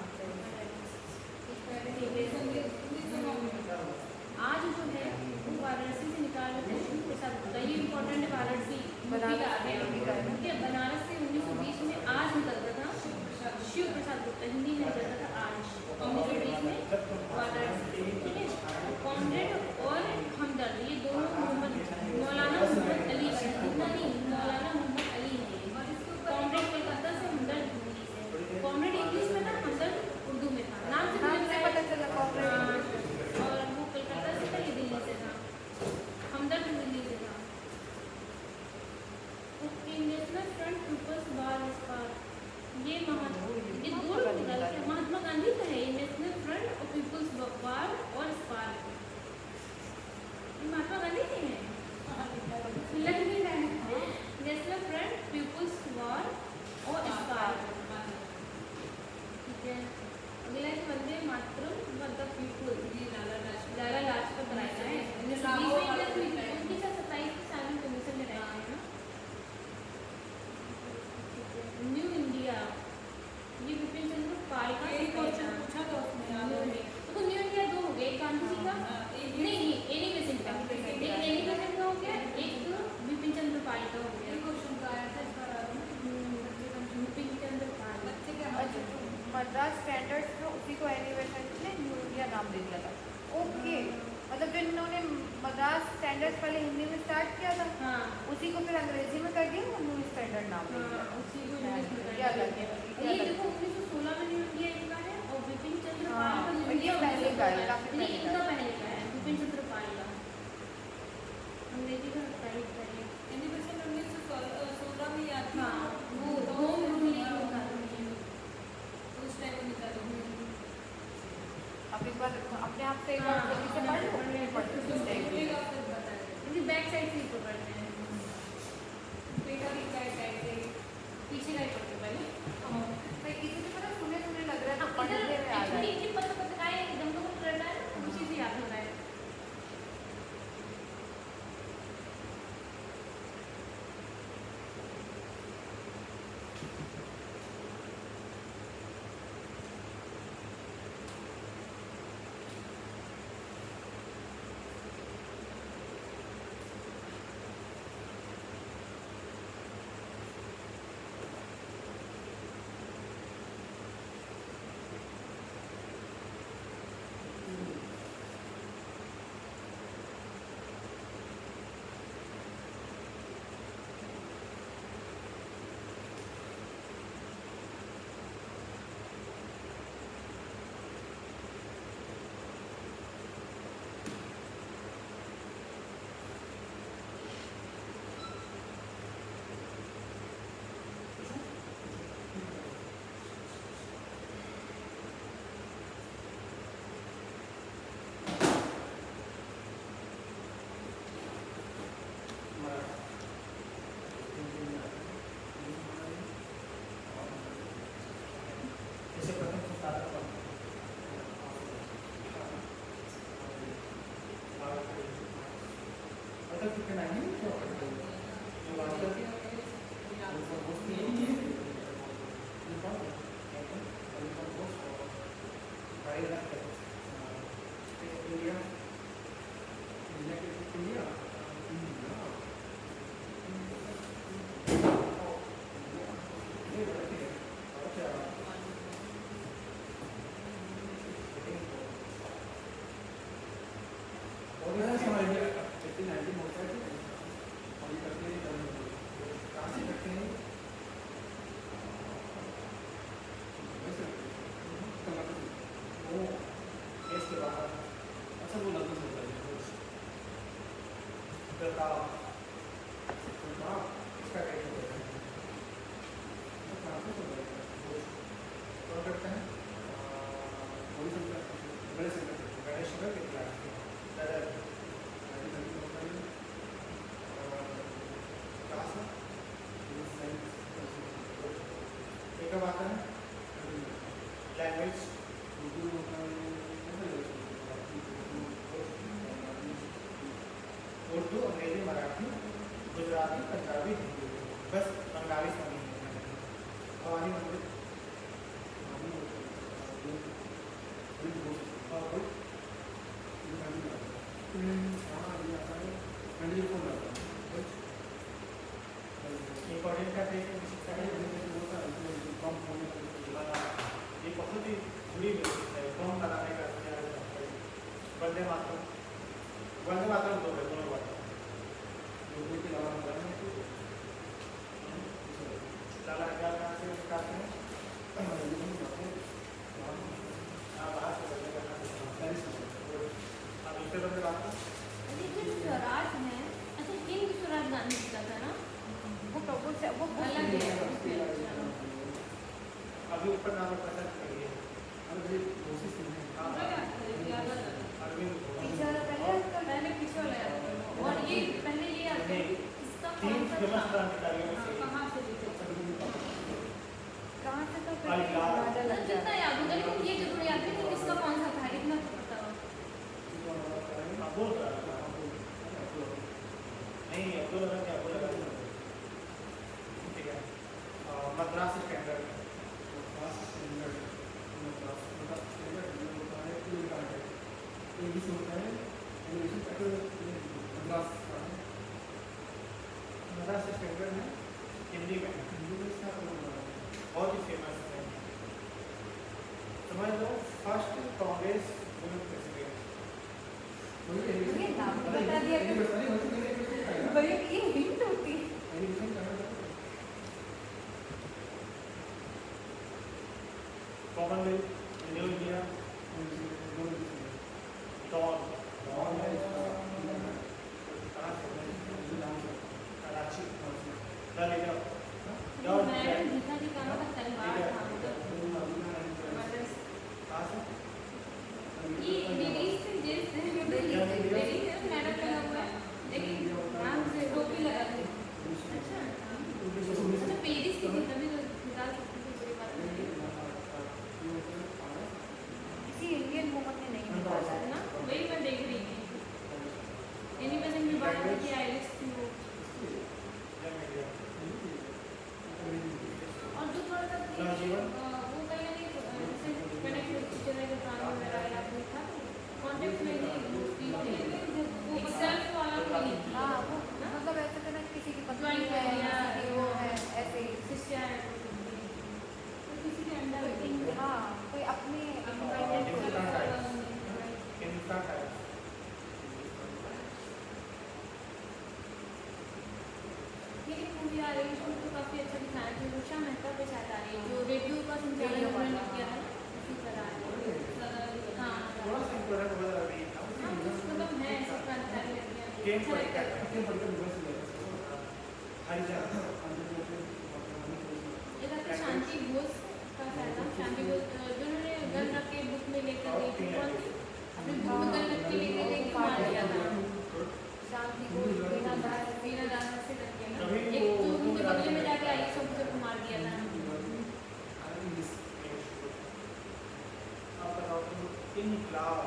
आज जो है वो वाराणसी से निकाल रहे थे शिव प्रसाद गुप्ता। ये इम्पोर्टेंट है वाराणसी बनारस ठीक है। बनारस से 1920 में आज निकलता था शिव प्रसाद गुप्ता हिंदी में निकलता था आज 1920 में वाराणसी ठीक है। कॉमरेड और हमदर्द ये दोनों मौलाना मोहम्मद अली इतना नहीं मौलाना मोहम्मद अली है। कॉमरेड कोलकाता से हमदर्द दिल्ली से। कॉमरेड इंग्लिश में था हमदर्द उर्दू में था नाम से नाम से पता चला कॉपरेट अपने मद्रास स्टैंडर्ड पहले हिंदी में स्टार्ट किया था, हाँ उसी को फिर अंग्रेजी में कर दिया और न्यू स्टैंडर्ड नाम दे दिया। हाँ उसी को इंग्लिश में क्या कर लगे दिया। ये देखो 1916 में न्यू इंडिया इनका है और बिपिन चंद्र हाँ, पाल का न्यू और ये इंडिया पहले का है, 1916 काफी नहीं पहले इनका का है। पहले का है बिपिन चंद्र पाल का। अंग्रेजी का टाइप पहले एनिवर्सरी 1916 में याद थी। हाँ वो होम रूलिंग होता है उस टाइम में निकालो। अब एक बार अपने आप से एक बार जल्दी से पढ़ लो, पढ़ लो इस टाइप की। बोलेगा फिर बताएगा। क्योंकि बैक साइड से ही पकड़ते हैं बेटा भी क्या कहते हैं। पीछे का ही पकड़ते पहले। भाई किसी की तरह सुने सुने लग रहा है तो अब पढ़ने इधर में आ एक्चुअली जाए। इनकी पत्रकारिताएं एकदम तो कुछ रहता है ना उसी से याद हो रहा है। जैसे प्रथम संस्थापक कौन? मतलब कितने नाइन है क्या? जो आजकल के लैंग्वेज उर्दू, अंग्रेजी, मराठी, गुजराती, पंजाबी, हिंदी, बस बंगाली समझ नहीं है। हमारी मंदिर इम्पोर्टेंट का थे ये बहुत ही बुरी है कौन बनाने का वंदे मातरम दो है दोनों बात लाला हजार नाम से उसका बाहर से बदले करना अब दूसरे बंदे बात लेकिन स्वराज है अच्छा किंग स्वराज गांधी जी का था ना वो अलग है अभी ऊपर नाम पसंद करिए अरविंद पीछे वाला पहले पीछे वाला याद करो और ये पहले ये याद करो इसका तीन कौन सा फेमस था क्रांतिकारियों में से कहाँ से लिखे कहाँ से तो अलियार। लग जितना जाता है। याद होगा लेकिन ये जरूर याद है कि किसका कौन सा था इतना तो पता हो बोल रहा नहीं अब्दुल लगा क्या बोला ठीक है मद्रास स्टैंडर्ड मद्रास स्टैंडर्ड है हिंदी में बहुत ही फेमस है समझ लो फर्स्ट कांग्रेस वुमेन प्रेसिडेंट ये नाम दिया पहली बार सारी होती है नहीं भैया ये हिंट होती है। एनिमेशन करना Commonwealth, New India, Dawn, Karachi, Lalita, madam Gita ji का नाम तलवार था मतलब ये लेडीज से जिस लेडीज है मैडम लगा हुआ है लेकिन नाम से टोपी लगा दी। अच्छा अच्छा पेरिस की थी तभी तो निकाल सकती थी कोई बात नहीं किसी इंडियन वुमन ने नहीं निकाला है। ना वही मैं देख रही थी एनिमेशन में बात है कि आइरिस थी वो और जो थोड़ा सा वो कहीं ना कहीं जैसे कनेक्ट टीचर है जो कानून वगैरह या कोई था कॉन्टेक्ट में नहीं उसकी एक सेल्फ वाला कोई नहीं था हाँ वो मतलब ऐसे थे ना किसी की पत्नी Joint है family, या किसी की वो है ऐसे ही। शिष्य है तो किसी के अंडर हाँ कोई अपने हिंदुस्तान टाइम्स, लेकिन मूवी आ रही है उसमें तो काफ़ी अच्छा दिखाया है उषा मेहता पे शायद आ रही है जो रेडियो का संचालन उन्होंने किया था उसी तरह है हाँ थोड़ा सा इम्पोर्टेंट हो रहा है हाँ, मतलब है ऐसे क्रांतिकारी लड़कियाँ गेम अच्छा लगता है कितने पढ़कर रिवर्स ले हरिजन, ये था कि शांति घोष का शायद नाम शांति घोष जिन्होंने गन रख के बुक में लेकर गई थी कौन थी अपनी बुक में गन रख के लेकर गई थी मार दिया था शांति को बिना दास वीना दास से करके ना तभी एक वो- तो उनके बदले में जाके आई सब को मार दिया था आप बताओ इनकलाब,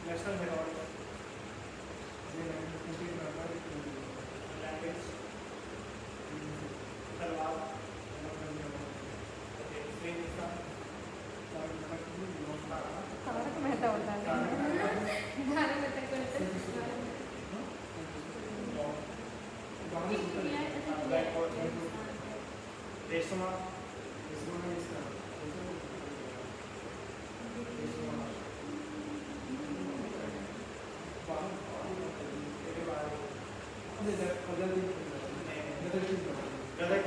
नेशनल हेरोल्ड, लैंग्वेज, तलवार, तारक मेहता होता है। गाने में तक करते रेशमा, गलत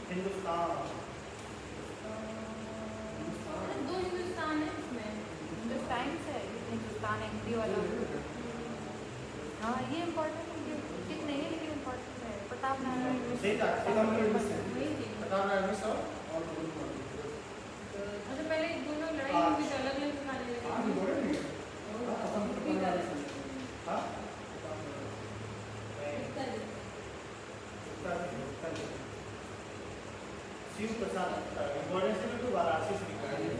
हिंदुस्तान, दो हिंदुस्तान है इसमें हिंदुस्तान से हिंदुस्तान है हिंदी वाला। हाँ ये इम्पोर्टेंट है ठीक नहीं है लेकिन इम्पोर्टेंट है। प्रताप नारायण सही था, वही थी बता रहा है सर, अच्छा पहले दोनों लड़ाई हुई थी अलग अलग दिखाने लगे हाँ उत्तर शिव प्रसाद इम्पोर्टेंस में तो वाराणसी से निकला है,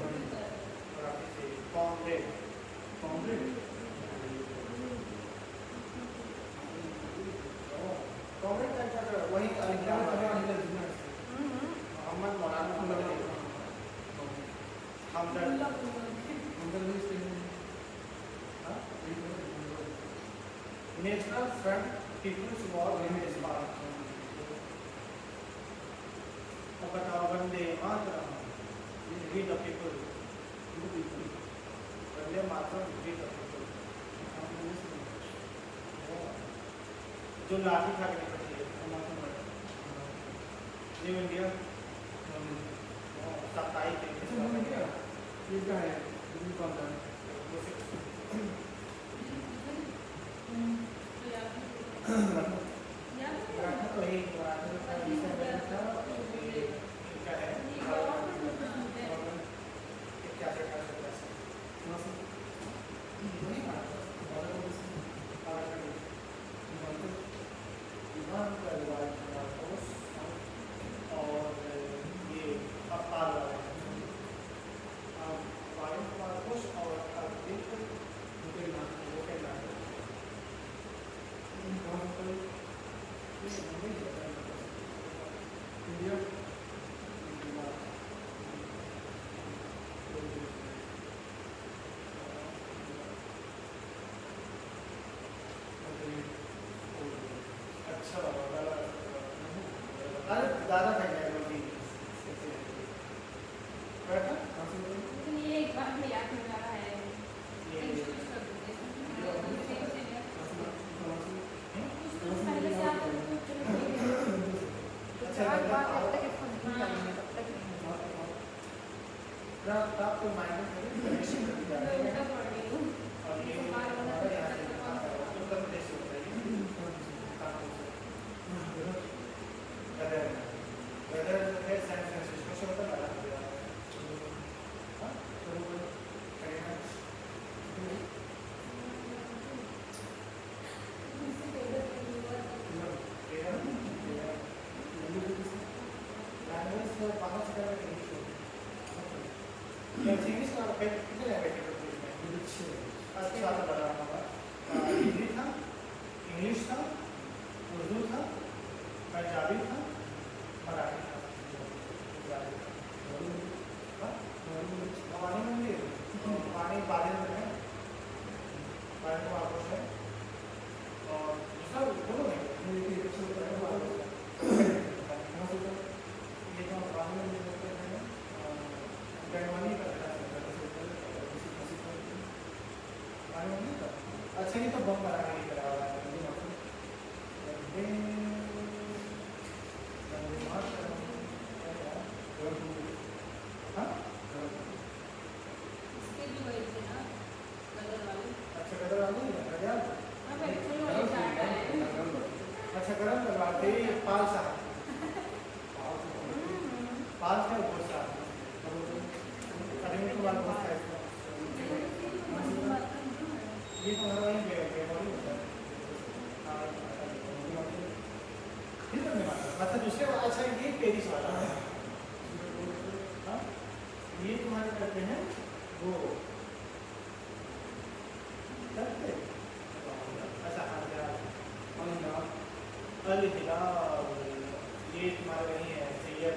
वाराणसी से कॉमरेड, कॉमरेड का क्या वही Mohammad Maulana Hamdard, National Front People's War Women's Park, अब बताओ Vande Mataram, we the people, Vande Mataram we the people, जो लाठी खा के निकलती है, न्यू इंडिया, साप्ताहिक तो एक क्या है क्या और ये अवतार वाले मार्कोस और अर्पित इतना ताप तो माइनस में गणेश कर दिया मैं उल्टा पढ़ रही हूँ। और ये हमारा यहाँ से उत्तर प्रदेश से होता है वेदर है सैन फ्रांसिस्को से होता है हिंदी था, इंग्लिश था, उर्दू था, पंजाबी था, मराठी था, पानी मंदिर पानी बादल में है, बादल को आक्रोश है और दूसरा बोलो नहीं ये तो पानी मंदिर होते हैं गणवानी का अच्छा ये तो बम बना के नहीं करा हुआ है हाँ इसके भी वही थे ना कलर वाले। अच्छा कलर आ गई अब एक्चुअली वही चाहता है। अच्छा गरम करवाते पाल साहब पाल का ऊपर साहब अरे मेरे को बात बहुत है ये तो हमारा वही मेमोरी होता है अच्छा दूसरे अच्छा ये पेरिस वाला है हाँ ये तुम्हारे करते हैं वो करते अच्छा हाँ अल हिलाल ये तुम्हारे वही है सैयद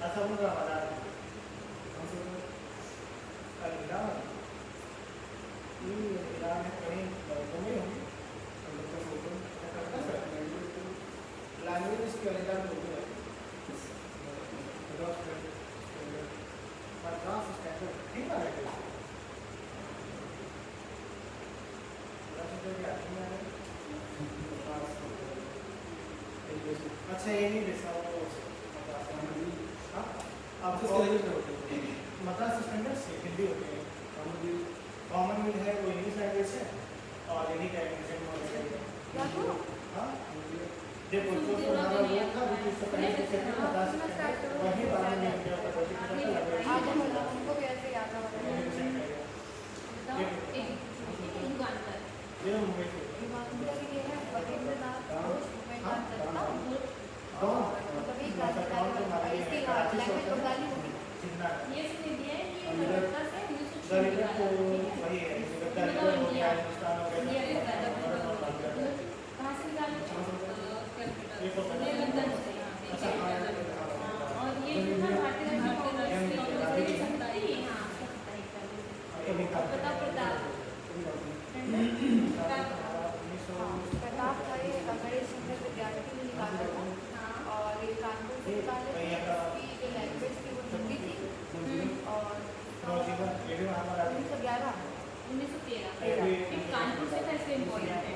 अच्छा उनका मदार अल हिलाल ये हिलाल है कहीं घूमे होंगे लैंग्वेज इसकी अलग होती है मद्रास स्टैंडर्ड ठीक है अच्छा ये नहीं बेचा वो आपको मद्रास स्टैंडर्ड से हिंदी होते हैं कॉमनवेल्थ है वो इंग्लिश लैंग्वेज है और हिंदी का एडमिशन होना चाहिए हाँ देखो जो हमारा वो था वो उससे पहले से मद्रास वही बाद में इंडिया का उनको भी ऐसे याद रहा युगांतर ये मुंबई से ये है बद्रीनाथ घोष उमेदवार दत्ता कौन मतलब एक इसकी लैंग्वेज बंगाली होगी जिन्ना ये इसने दिया है कि कलकत्ता से 1906 गरीब को वही है गरीब हो गया हिंदुस्तान हो गया कहाँ से निकाले ये तो पता है अच्छा और ये जो था भारतीय जनता कांग्रेस की सत्ताई हाँ प्रताप प्रताप था ये गणेश चंद्र विद्यार्थी ने निकाला था और ये कानपुर से निकाले थे इसकी जो लैंग्वेज थी वो हिंदी थी और नवजीवन ये भी हमारा 1911 1913 कानपुर से कैसे इम्पोर्टेंट है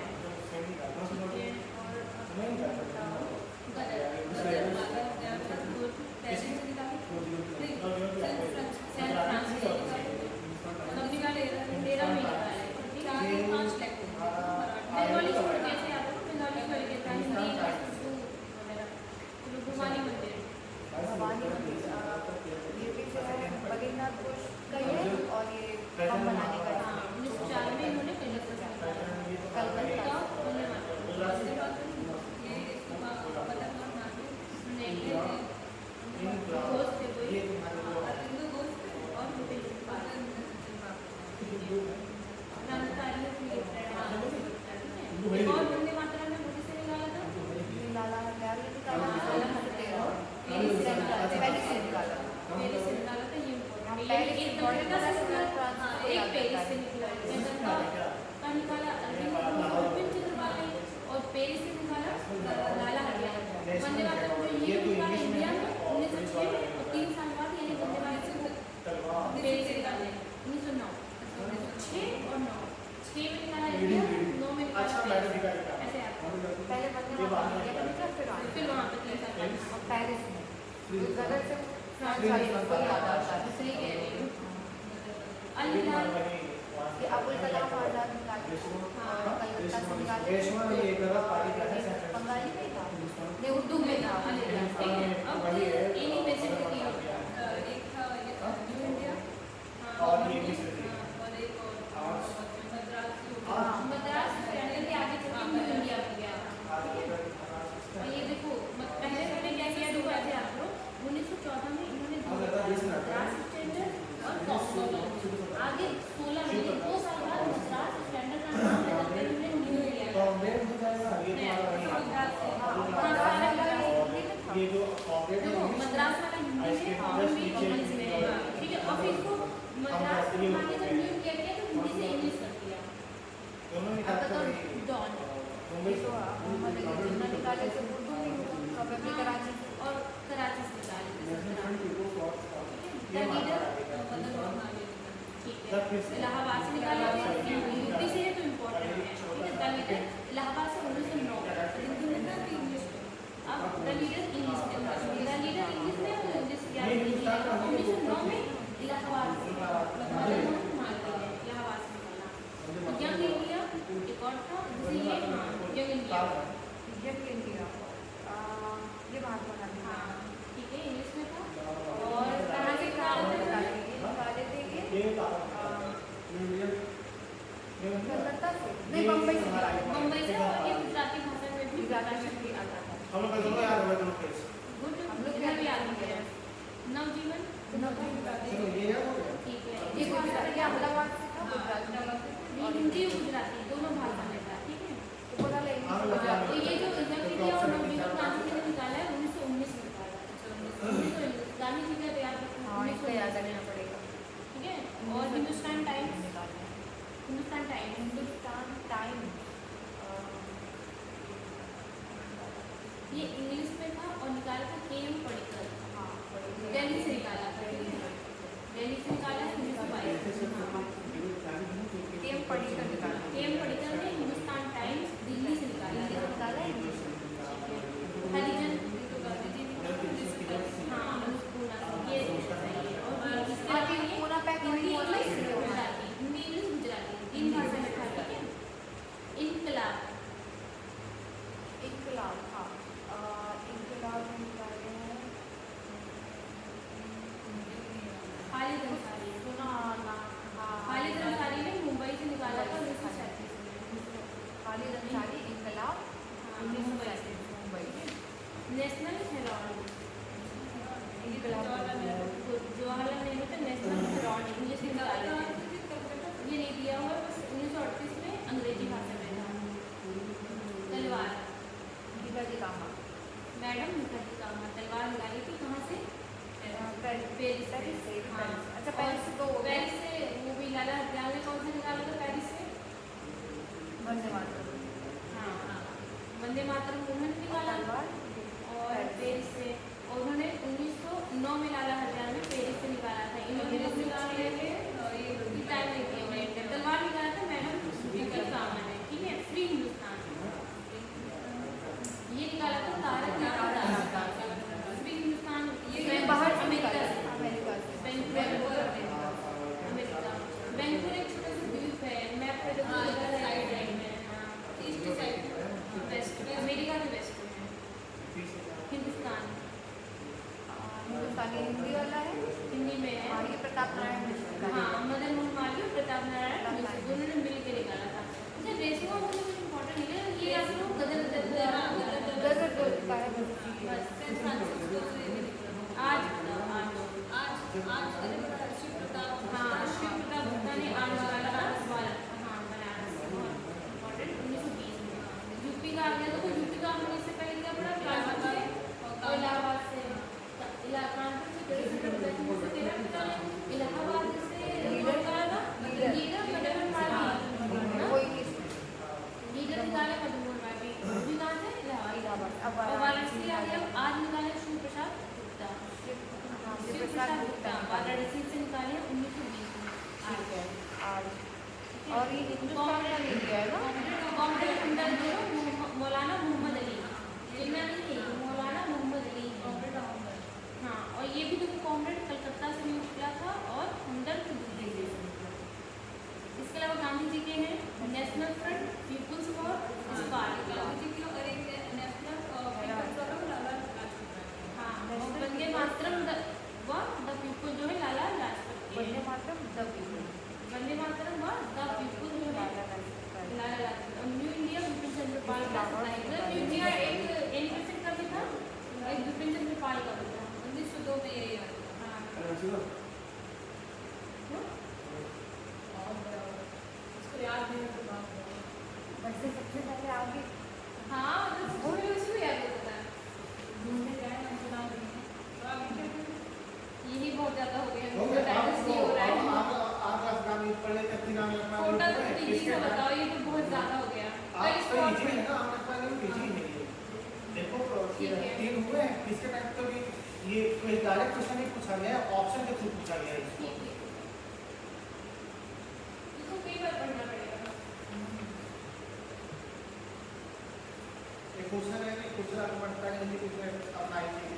ये भी जो है बद्रीनाथ घोष का ही है और ये बम बनाने का है ये तुम्हारे वो और वंदे मातरम में मोदी से निकाला था लाला हरदयाल ने निकाला पहले से निकाला पहले से निकाला था ये एक कलकत्ता से निकाला एक पेरिस से निकाला कलकत्ता का निकाला बिपिन चंद्र और पेरिस से निकाला लाला हरदयाल वंदे मातरम जो ये निकाला इंडिया में 1906 में और 3 साल बाद यानी वंदे मातरम पेरिस से निकाले 1909 6 और 9 6 में निकाला इंडिया 9 में निकाला अच्छा मैडम दिखाई का ऐसे आपको पहले बंदे मातरम फिर फिर वहाँ पे 3 साल बाद और पेरिस में गलत से कोई याद आता है। सही कह रही हूँ। ये अल-हिलाल ये अबुल कलाम आजाद निकाले और कलकत्ता से निकाले। पेशवा ये गलत पार्टी का है बंगाली में था, ने उर्दू में था अल-हिलाल, ठीक है। अब इन्हीं में से एक था न्यू इंडिया और ये भी और एक और मद्रास स्टैंडर्ड के आगे चल के न्यू इंडिया हो गया, ठीक है। और ये देखो पहले मैंने क्या किया, देखो ऐसे आप लोग 1914 में इन्होंने मद्रास स्टैंडर्ड और कॉस्मोपॉलिटन, आगे 16 में 2 साल बाद मद्रास स्टैंडर्ड का नाम बदल के उन्होंने न्यू इंडिया तो मेन हो जाएगा ये ये जो कॉर्पोरेट देखो मद्रास वाला हिंदी में और भी इंग्लिश में है, ठीक है। और फिर इसको मद्रास के माने जब न्यू किया गया तो हिंदी से इंग्लिश कर दिया। दोनों ही अब बताओ डॉन मुंबई तो मोहम्मद अली जिन्ना निकाले तो उर्दू में होगा, कभी कराची से। और कराची से निकाले ये लीडर जब फिर से इलाहाबाद से निकाले थे, यूपी से है तो इम्पोर्टेंट है, ठीक है। द लीडर इलाहाबाद से 1909 हिंदी में था तो इंग्लिश में, अब द लीडर इंग्लिश में, द लीडर इंग्लिश में और इंग्लिश क्या है 1909 में इलाहाबाद से इलाहाबाद से निकाला। यंग इंडिया एक और था, जैसे ये यंग इंडिया जब इंडिया ये महात्मा गांधी हाँ ठीक है इंग्लिश में था। और कहाँ से निकाला था निकाले थे ये ये कलकत्ता से, नहीं बम्बई से निकाले थे। मुंबई से, और ये गुजराती भाषा में भी प्रकाशित भी आता था। हम लोग दोनों याद होगा दोनों केस गुड, हम लोग इधर भी याद हो गया। नवजीवन चलो ये याद हो गया। ठीक है, ये इस गुजरात भाषा ये अहमदाबाद से था, गुजरात में। ये हिंदी और गुजराती दोनों भाषा में था, ठीक है। ऊपर वाला इंग्लिश गुजराती। तो ये जो यंग इंडिया और नवजीवन गांधी जी ने निकाला है 1919 में निकाला है। 1919 गांधी जी का तो याद रखना, हाँ इसका याद 1919 रखना पड़ेगा। ठीक है। और Hindustan times, Hindustan times Hindustan time ये इंग्लिश में था और निकाला था के.एम. पडिक्कर, हाँ दिल्ली से निकाला था, ठीक है। दिल्ली से निकाला है 1922। टीएम पढ़ी कर निकाला। के.एम. पडिक्कर ने हिंदुस्तान टाइम्स दिल्ली से निकाला है। निकाला है हरिजन हाँ अनुपूर्णा ये सही है। और इसके हाँ, अलावा ये पूरा पैक हिंदी वही इंग्लिश वाला ही है। गुजराती, हिंदी इंग्लिश गुजराती तीन भाषा में था, ठीक है। इनकलाब इनकलाब, हाँ इनकलाब में निकाले हैं खालिद अंसारी, सुना ना। हाँ खालिद अंसारी ने मुंबई से निकाला था 1937 में। खालिद अंसारी इनकलाब हाँ, 1937 मुंबई। नेशनल हेराल्ड इनकलाब जवाहरलाल नेहरू का नेशनल हेराल्ड इंग्लिश में निकाला है। ये नहीं दिया हुआ है, बस 1938 में अंग्रेजी भाषा में था। तलवार शिवाजी कामा मैडम मुखर्जी कामा तलवार निकाली थी कहाँ से? पेरिस से। हाँ अच्छा पेरिस से तो हो गया। पेरिस से वो भी लाला हरदयाल ने कौन सा निकाला था पेरिस से? वंदे मातरम। हाँ वंदे मातरम उन्होंने निकाला और पेरिस से, और उन्होंने 1909 में लाला हरदयाल ने पेरिस से निकाला था। इन्होंने कब निकाले थे? ये टाइम नहीं किया उन्होंने। तलवार निकाला था मैडम मुखर्जी कामा ने, ठीक है। फ्री हिंदुस्तान ये निकाला था तारक मेहता फ्री हिंदुस्तान, ये बाहर से अमेरिका निकाला से। अमेरिका से। बैंकुर अमेरिका, बैंकुर एक छोटा सा द्वीप है, मैप पे देखो इधर साइड में, हाँ ईस्ट साइड वेस्ट में, अमेरिका के वेस्ट में है। हिंदुस्तान हिंदुस्तानी हिंदी वाला है, हिंदी में है। और ये प्रताप नारायण मिश्र का है। हाँ मदन मोहन मालवीय और प्रताप नारायण मिश्र दोनों ने मिल के निकाला था। अच्छा रेशमा वो कुछ इम्पोर्टेंट नहीं है, ये आप लोग गदर गजर जो का है वो आज शिव प्रताप, हाँ शिव प्रताप गुप्ता ने आज निकाला था भारत, हाँ बनारस, इम्पोर्टेंट 1920 में। यूपी का आ गया, तो यूपी का हमने इससे पहले क्या पढ़ा? कानपुर से और इलाहाबाद से, कानपुर से इलाहाबाद से लीडर करा था, लीडर मदन मोहन मालवीय, कोई किस लीडर निकाले मदन मोहन मालवीय, भी कहाँ से? इलाहाबाद। अब और वाराणसी आ गया, आज निकाले शिव प्रसाद गुप्ता, शिव प्रसाद गुप्ता वाराणसी से निकाले 1920 में। ठीक है आज। और ये हिंदुस्तान का नहीं दिया है ना। कांग्रेस अंदर जो मौलाना मोहम्मद अली, जिन्ना नहीं है मौलाना मोहम्मद अली, हाँ। और ये भी देखो सुनो उसको याद नहीं है तो बात करो। वैसे सबसे पहले आगे हाँ मतलब सबसे पहले उसी को याद होता है ढूंढने जाए ना सुना नहीं तो आगे क्या करें? यही बहुत ज्यादा हो गया हो मुझे गया डाइजेस्ट नहीं हो रहा है आप नाम पढ़े तब नाम अपना छोटा सा इजी सा बताओ ये तो बहुत ज्यादा हो गया कल आप इसको इजी है ना आप अपना इजी है ये देखो ठीक है। 3 हुए हैं किसके टाइप तो ये कोई डायरेक्ट क्वेश्चन नहीं पूछा गया ऑप्शन के थ्रू पूछा गया है इसको ठीक है इसको कई बार पढ़ना पड़ेगा एक क्वेश्चन है कि कुछ आर्गुमेंट का हिंदी कुछ अपना ही चाहिए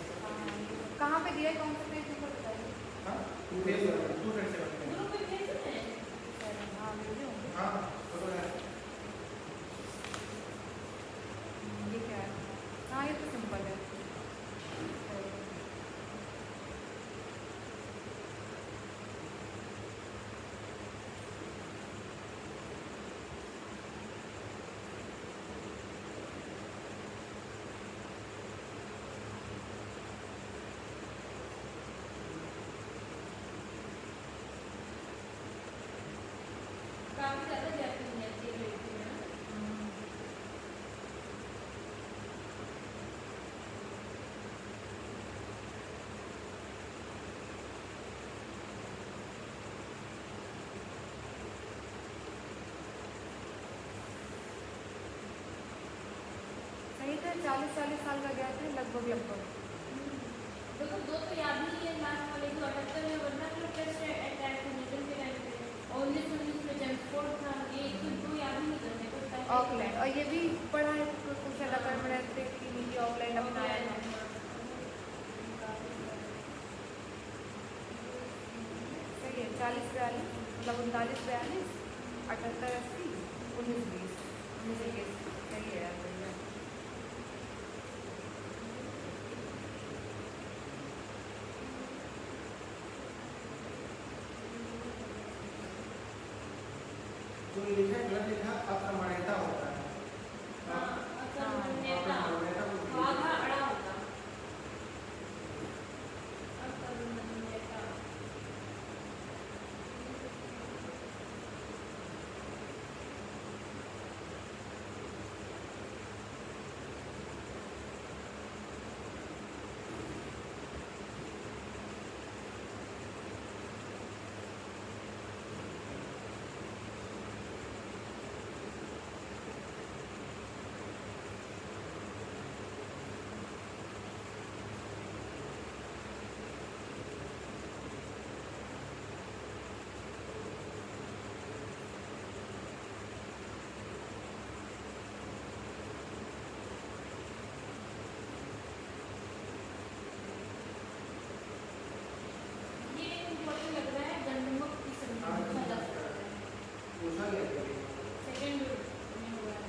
कहाँ पे दिया है, कौन सा पेज नंबर बताइए। हां 237 ग्रुप में भेज देते हैं हाँ भेजे होंगे। हां फोटो है ये क्या है? हाँ ये तो सिंपल है। काफी ज्यादा गैप नहीं आती है लड़की में ना। सही था, 40-40 साल का गैप है लगभग लगभग। देखो दो तो याद ही है लास्ट वाले को 78 में वरना जो टेस्ट अटैक था न्यूटन के टाइम पे और 1919 में जेम्सफोर्ड था ये एक तो दो याद ही नहीं करने को पहले ऑकलैंड, और ये भी पढ़ा है कुछ अगर में रहते कि नीचे ऑकलैंड अपनाया था। सही है, 40-42 मतलब 39-42 78-80 19-20 सही है यार, बढ़िया। जो ये लिखा है गलत लिखा अप्रमाणिता होता है हाँ अकर्मण्यता अप्रमाणिता को आधा अड़ा होता अकर्मण्यता ये इम्पोर्टेंट लग रहा है गंडमक की संख्या पूछा गया है सेकंड में हुआ है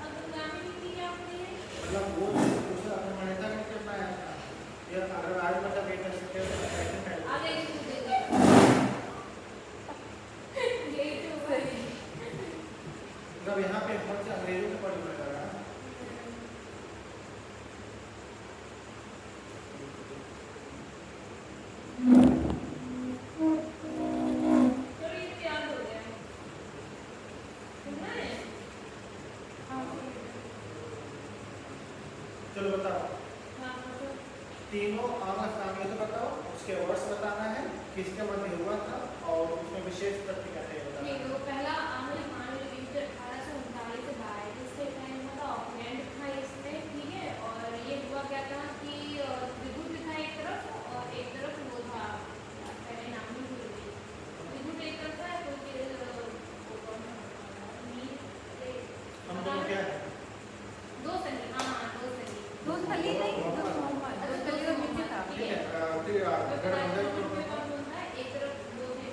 अब ग्रामीण नीति क्या होती है मतलब वो पूछा अप्रमाणिता में क्या पाया था ये अगर आज मतलब ये कर सकते हो तो ऐसे पहले आगे इसको दे दे यही तो हुआ है मतलब यहाँ पे बहुत से अंग्रेजों के पढ़ में लगा चलो ये तो याद हो गया सुनना है हाँ चलो बताओ हाँ तो तीनों आमना सामने तो बताओ उसके वर्ष बताना है किसके मध्य हुआ था और उसमें विशेष तथ्य क्या है बताना ठीक है पहला आमिर खान युद्ध 1839 से 22 के टाइम में था ऑकलैंड था इसमें ठीक है और ये हुआ क्या था कि विद्युत था एक तरफ और एक तरफ वो था पहले नाम ही भूल गई विद्युत एक तरफ था क्योंकि वो कौन हम दोनों क्या है दो सनी हाँ दो सनी दोस्त अली नहीं, दोस्त मोहम्मद, दोस्त अली तो नीचे था। ठीक है तो फिर पता है गठबंधन दोनों में कौन कौन था एक तरफ वो थे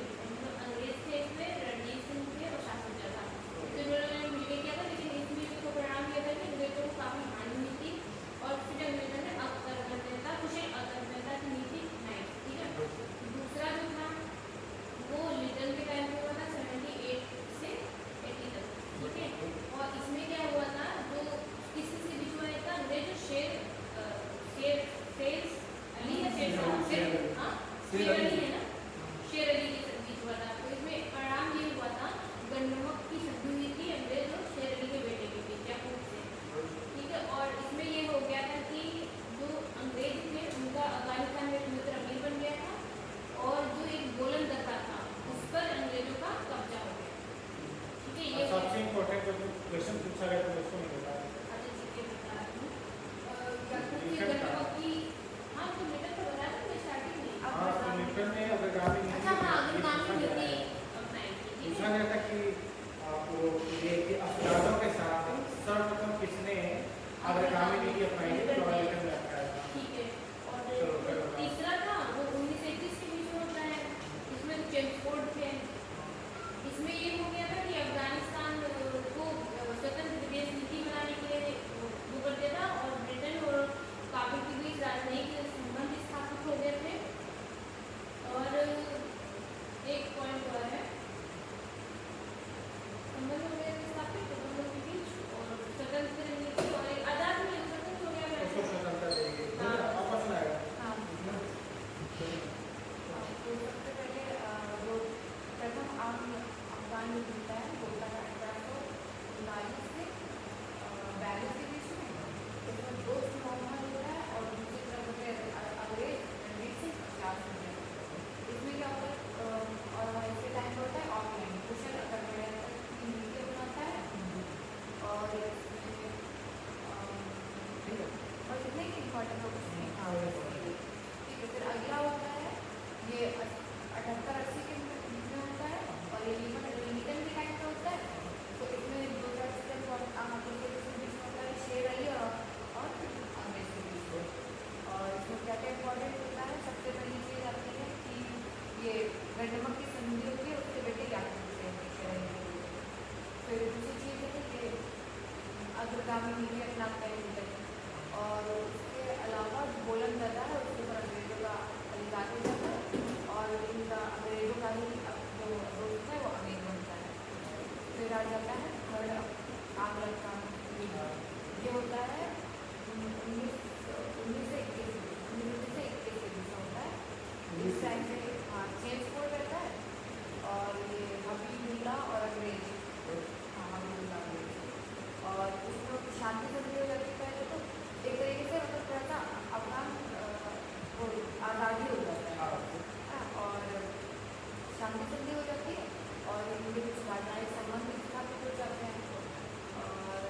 स्टार्ट जाता है थर्ड आग लगता है। ये होता है 19 से 21 के बीच होता है। इस टाइम पे हाँ चेंज कोड रहता है और ये हबीबुल्ला और अंग्रेज, हाँ हबीबुल्ला अंग्रेज, और उसमें शांति संधि हो जाती है पहले तो एक तरीके से मतलब थोड़ा सा अफगान वो आज़ादी हो जाता है हाँ, और शांति संधि हो जाती है और इनके कुछ राजनयिक संबंध स्थापित हो जाते हैं और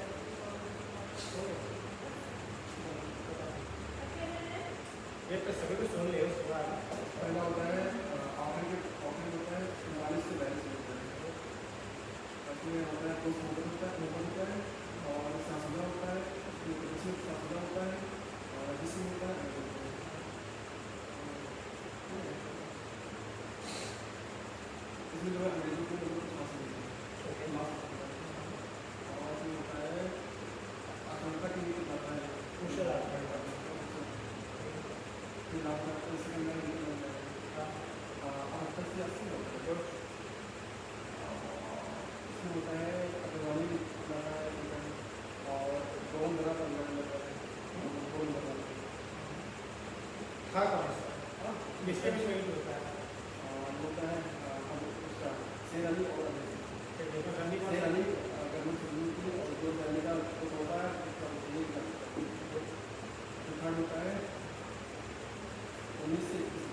ये तो सभी को सुन ले उसके बाद पहला होता है आखिरी होता है 44 से 42 होता है। उसमें होता है पोस्ट मोटम होता है और सांसदा होता है, सांसदा होता है और जिसमें होता है इसमें जो है अंग्रेजों को फांसी देती है माफ और उसमें होता है आकांक्षा की नीति करता है कुशल फिर आपका इसके अंदर अठहत्तर से 80 होता है इसमें होता है अटवानी लगा है और गोल लगा कर लगा है गोल लगा था कौन सा जिसके भी शहीद होता है होता है उसका शेर अली और शेर अली गर्म की और जो पहले का होता है थर्ड होता है 19 से 21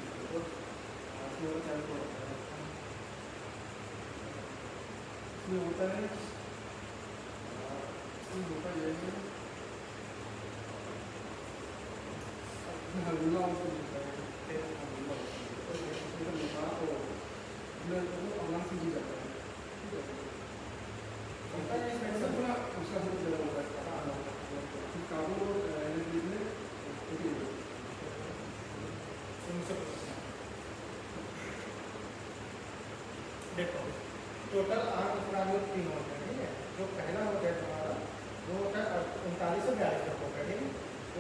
इसमें होता है इसमें होता है ये हल्ला उसको होता है अफगान से भी जाता है उसका बहुत ज़्यादा होता है फिर काबुल और देखो टोटल 8 अपराधियों 3 होते हैं, ठीक है। जो पहला होता है तुम्हारा वो होता है 39 से 42 तक होता है, ठीक है।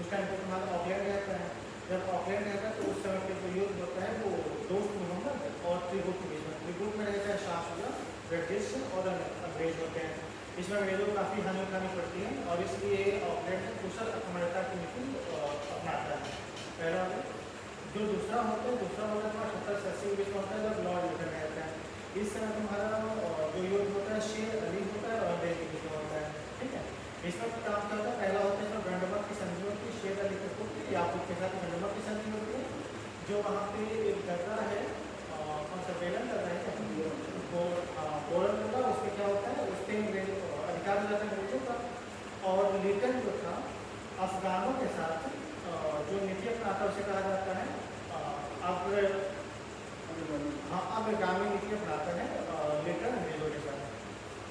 उस टाइम पे तुम्हारा ऑकलैंड रहता है। जब ऑकलैंड रहता है तो उस समय पे जो युद्ध होता है वो दोस्त मोहम्मद और त्रिगुट के बीच में। त्रिगुट में रहता है शाहशुजा, ब्रिटिश और अंग्रेज होते हैं। इसमें अंग्रेजों को काफ़ी हानि उठानी पड़ती है और इसलिए ऑकलैंड कुशल आक्रामकता की नीति अपनाता है। पहला जो दूसरा होता है तुम्हारा 70 से 80 के बीच में होता है जब लॉर्ड लिटन रहता है। इस समय तुम्हारा जो युद्ध होता है शेर अली होता है और अंग्रेज के बीच में होता है, ठीक है। इसमें काम क्या होता है, पहला होता है गंडमक की संधि होती है, शेर अली के पुत्र याकूब के साथ गंडमक की संधि होती है। जो वहाँ पे एक दर्रा है कौन सा बेलन दर्रा है बोलन दर्रा, उस पर क्या होता है उस पर अधिकार हो जाता है अंग्रेजों का। और लिटन जो था अफगानों के साथ जो नीति अपनाता है उसे कहा जाता है अग्रगामी नीति अपनाता है लिटन अंग्रेजों के साथ।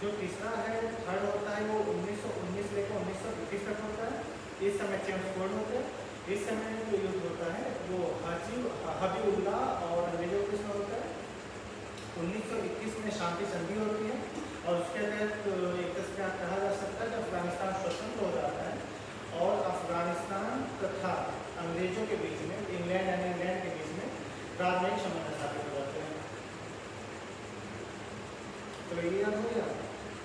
जो तीसरा है थर्ड होता है वो 1919 लेकर 1921 तक होता है। इस समय चेम्स कोड होते हैं। इस समय जो युद्ध होता है वो हबीबुल्ला और अंग्रेजों के साथ होता है। 1921 में शांति संधि होती है और उसके तहत एक तरह कहा जा सकता है कि अफगानिस्तान स्वतंत्र हो जाता है और अफगानिस्तान तथा अंग्रेजों के बीच में इंग्लैंड के बीच में राजनयिक संबंध स्थापित हो जाते हैं। तो ये याद हो गया।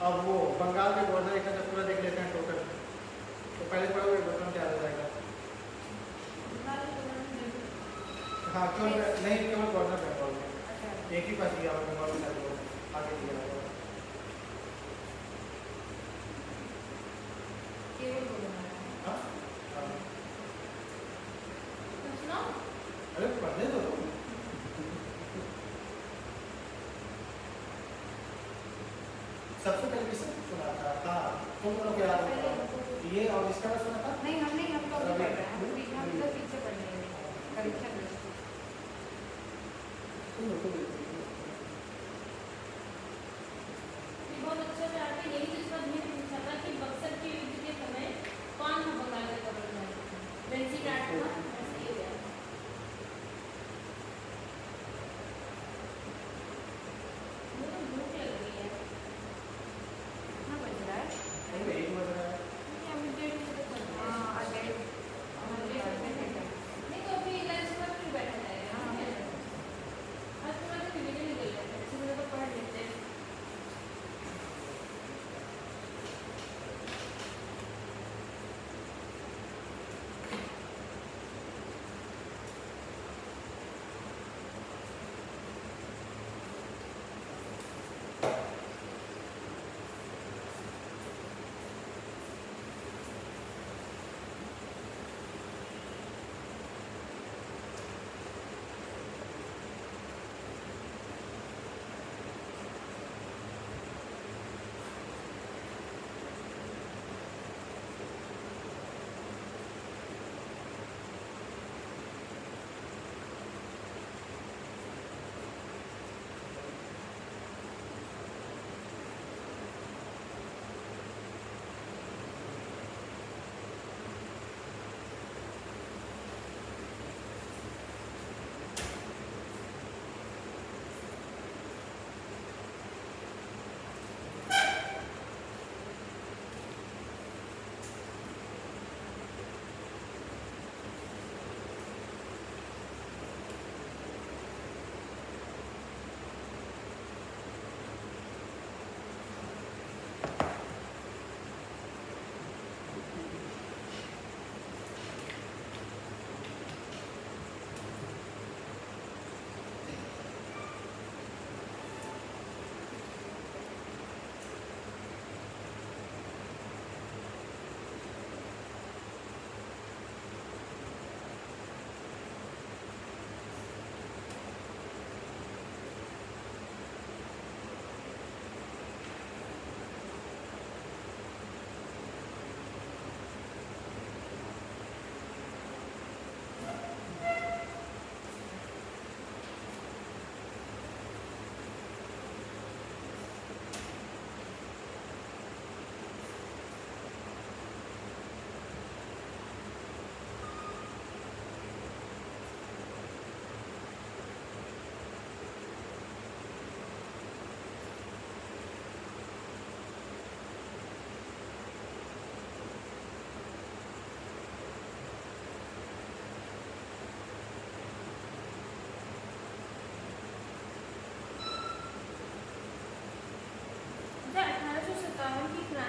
अब वो बंगाल के बॉर्डर एक पूरा देख लेते हैं टोटल। तो पहले पढ़ोगे बटन क्या आ जाएगा? हाँ क्यों नहीं, केवल बॉर्डर बंगाल में एक ही पास दिया बंगाल में आगे दिया हुआ अरे पढ़ने दो। सबसे पहले किसने सुना था? हाँ तुम दोनों को याद होगा ये और इसका भी सुना था? नहीं हम लोग पढ़ रहे हैं, हम लोग पीछे पढ़ रहे हैं परीक्षा दृष्टि। बहुत अच्छा था आपने यही तो इसका ध्यान पूछा था कि बक्सर के युद्ध के समय कौन था बंगाल का गवर्नर? बेंजी टाट था, ऐसे ही गया। मुझे भूख लग रही है। कितना बज रहा है? एक बज रहा है। क्या मुझे नहीं पता चल रहा है। हाँ डेढ़ नहीं तो अभी लंच पर फिर बैठा जाएगा। हाँ। आज तुम्हारे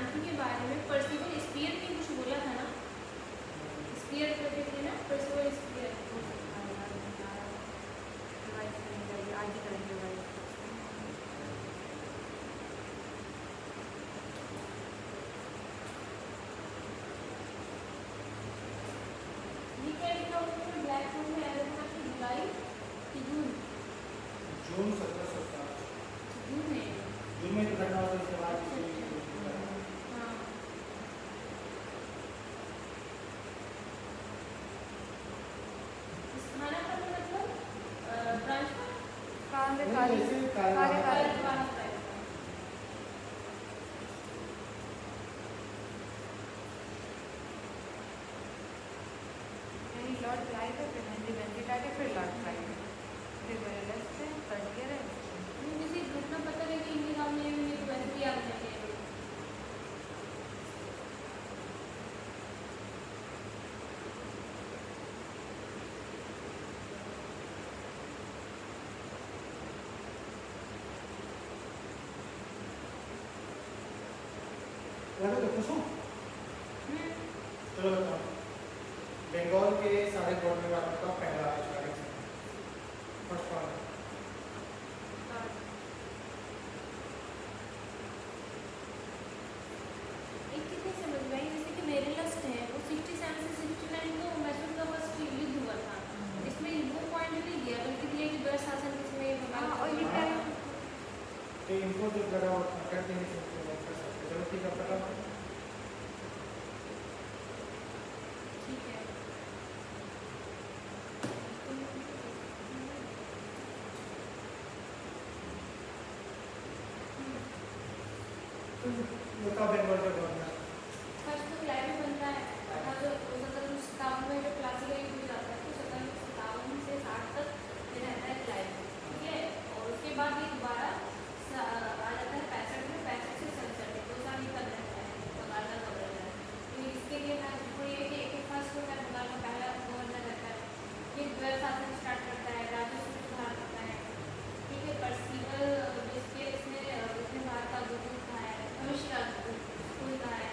शांति के बारे में पर्सिवल स्पीयर ने कुछ बोला था ना, स्पीयर करके थे ना, पर्सिवल स्पीयर। आज ही करेंगे भाई। ये क्या लिखा हुआ है ब्लैक बोर्ड में? ऐसा था कि जुलाई कि जून? जून 1760 जून में। जून में जो घटना हुई उसके बाद हाँ। स्थानापन्न मतलब ट्रांसफर? कार्यकारी ऐसे कार्य- कार्यकारी यानी लॉर्ड क्लाइव है, फिर हेनरी वेंसिटाट है, फिर लॉर्ड क्लाइव है, फिर वेलेस्ट है, कर्टियर है। किसी घटना पता है कि इनके सामने ये तो वैसे भी आप जाएंगे। तो पूछूं? चलो बताओ। बंगाल के सारे गवर्नमेंट वालों का पहला फर्स्ट वन एक चीज़ नहीं समझ में आई, जैसे कि मेरे लिस्ट है वो 67 से 69 को मैसूर का फर्स्ट युद्ध हुआ था, इसमें वो पॉइंट नहीं दिया बल्कि दिया कि द्वैत शासन किसमें बंगाल और ये का क्या था। है? तो इनको जो जरा करते हैं तो वो कर सकते हैं। चलो ठीक है, पता ठीक है। बताओ बंगाल का गवर्नर। फर्स्ट तो क्लाइव बनता है 1757 में जब क्लासिकल युद्ध जाता है तो 1757 से 60 तक ये रहता है क्लाइव, ठीक है। और उसके बाद ये दोबारा आ जाता है 65 में, 65 से 67 में 2 साल ही तक रहता है बंगाल का गवर्नर। तो इसके लिए महत्वपूर्ण ये है कि फर्स्ट होता है बंगाल का पहला गवर्नर रहता है, फिर द्वैत शासन स्टार्ट करता है, राजस्व सुधार करता है, ठीक है। पर्सिवल जिसके इसने भारत का दूध उठाया है, भविष्य का स्कूल का है,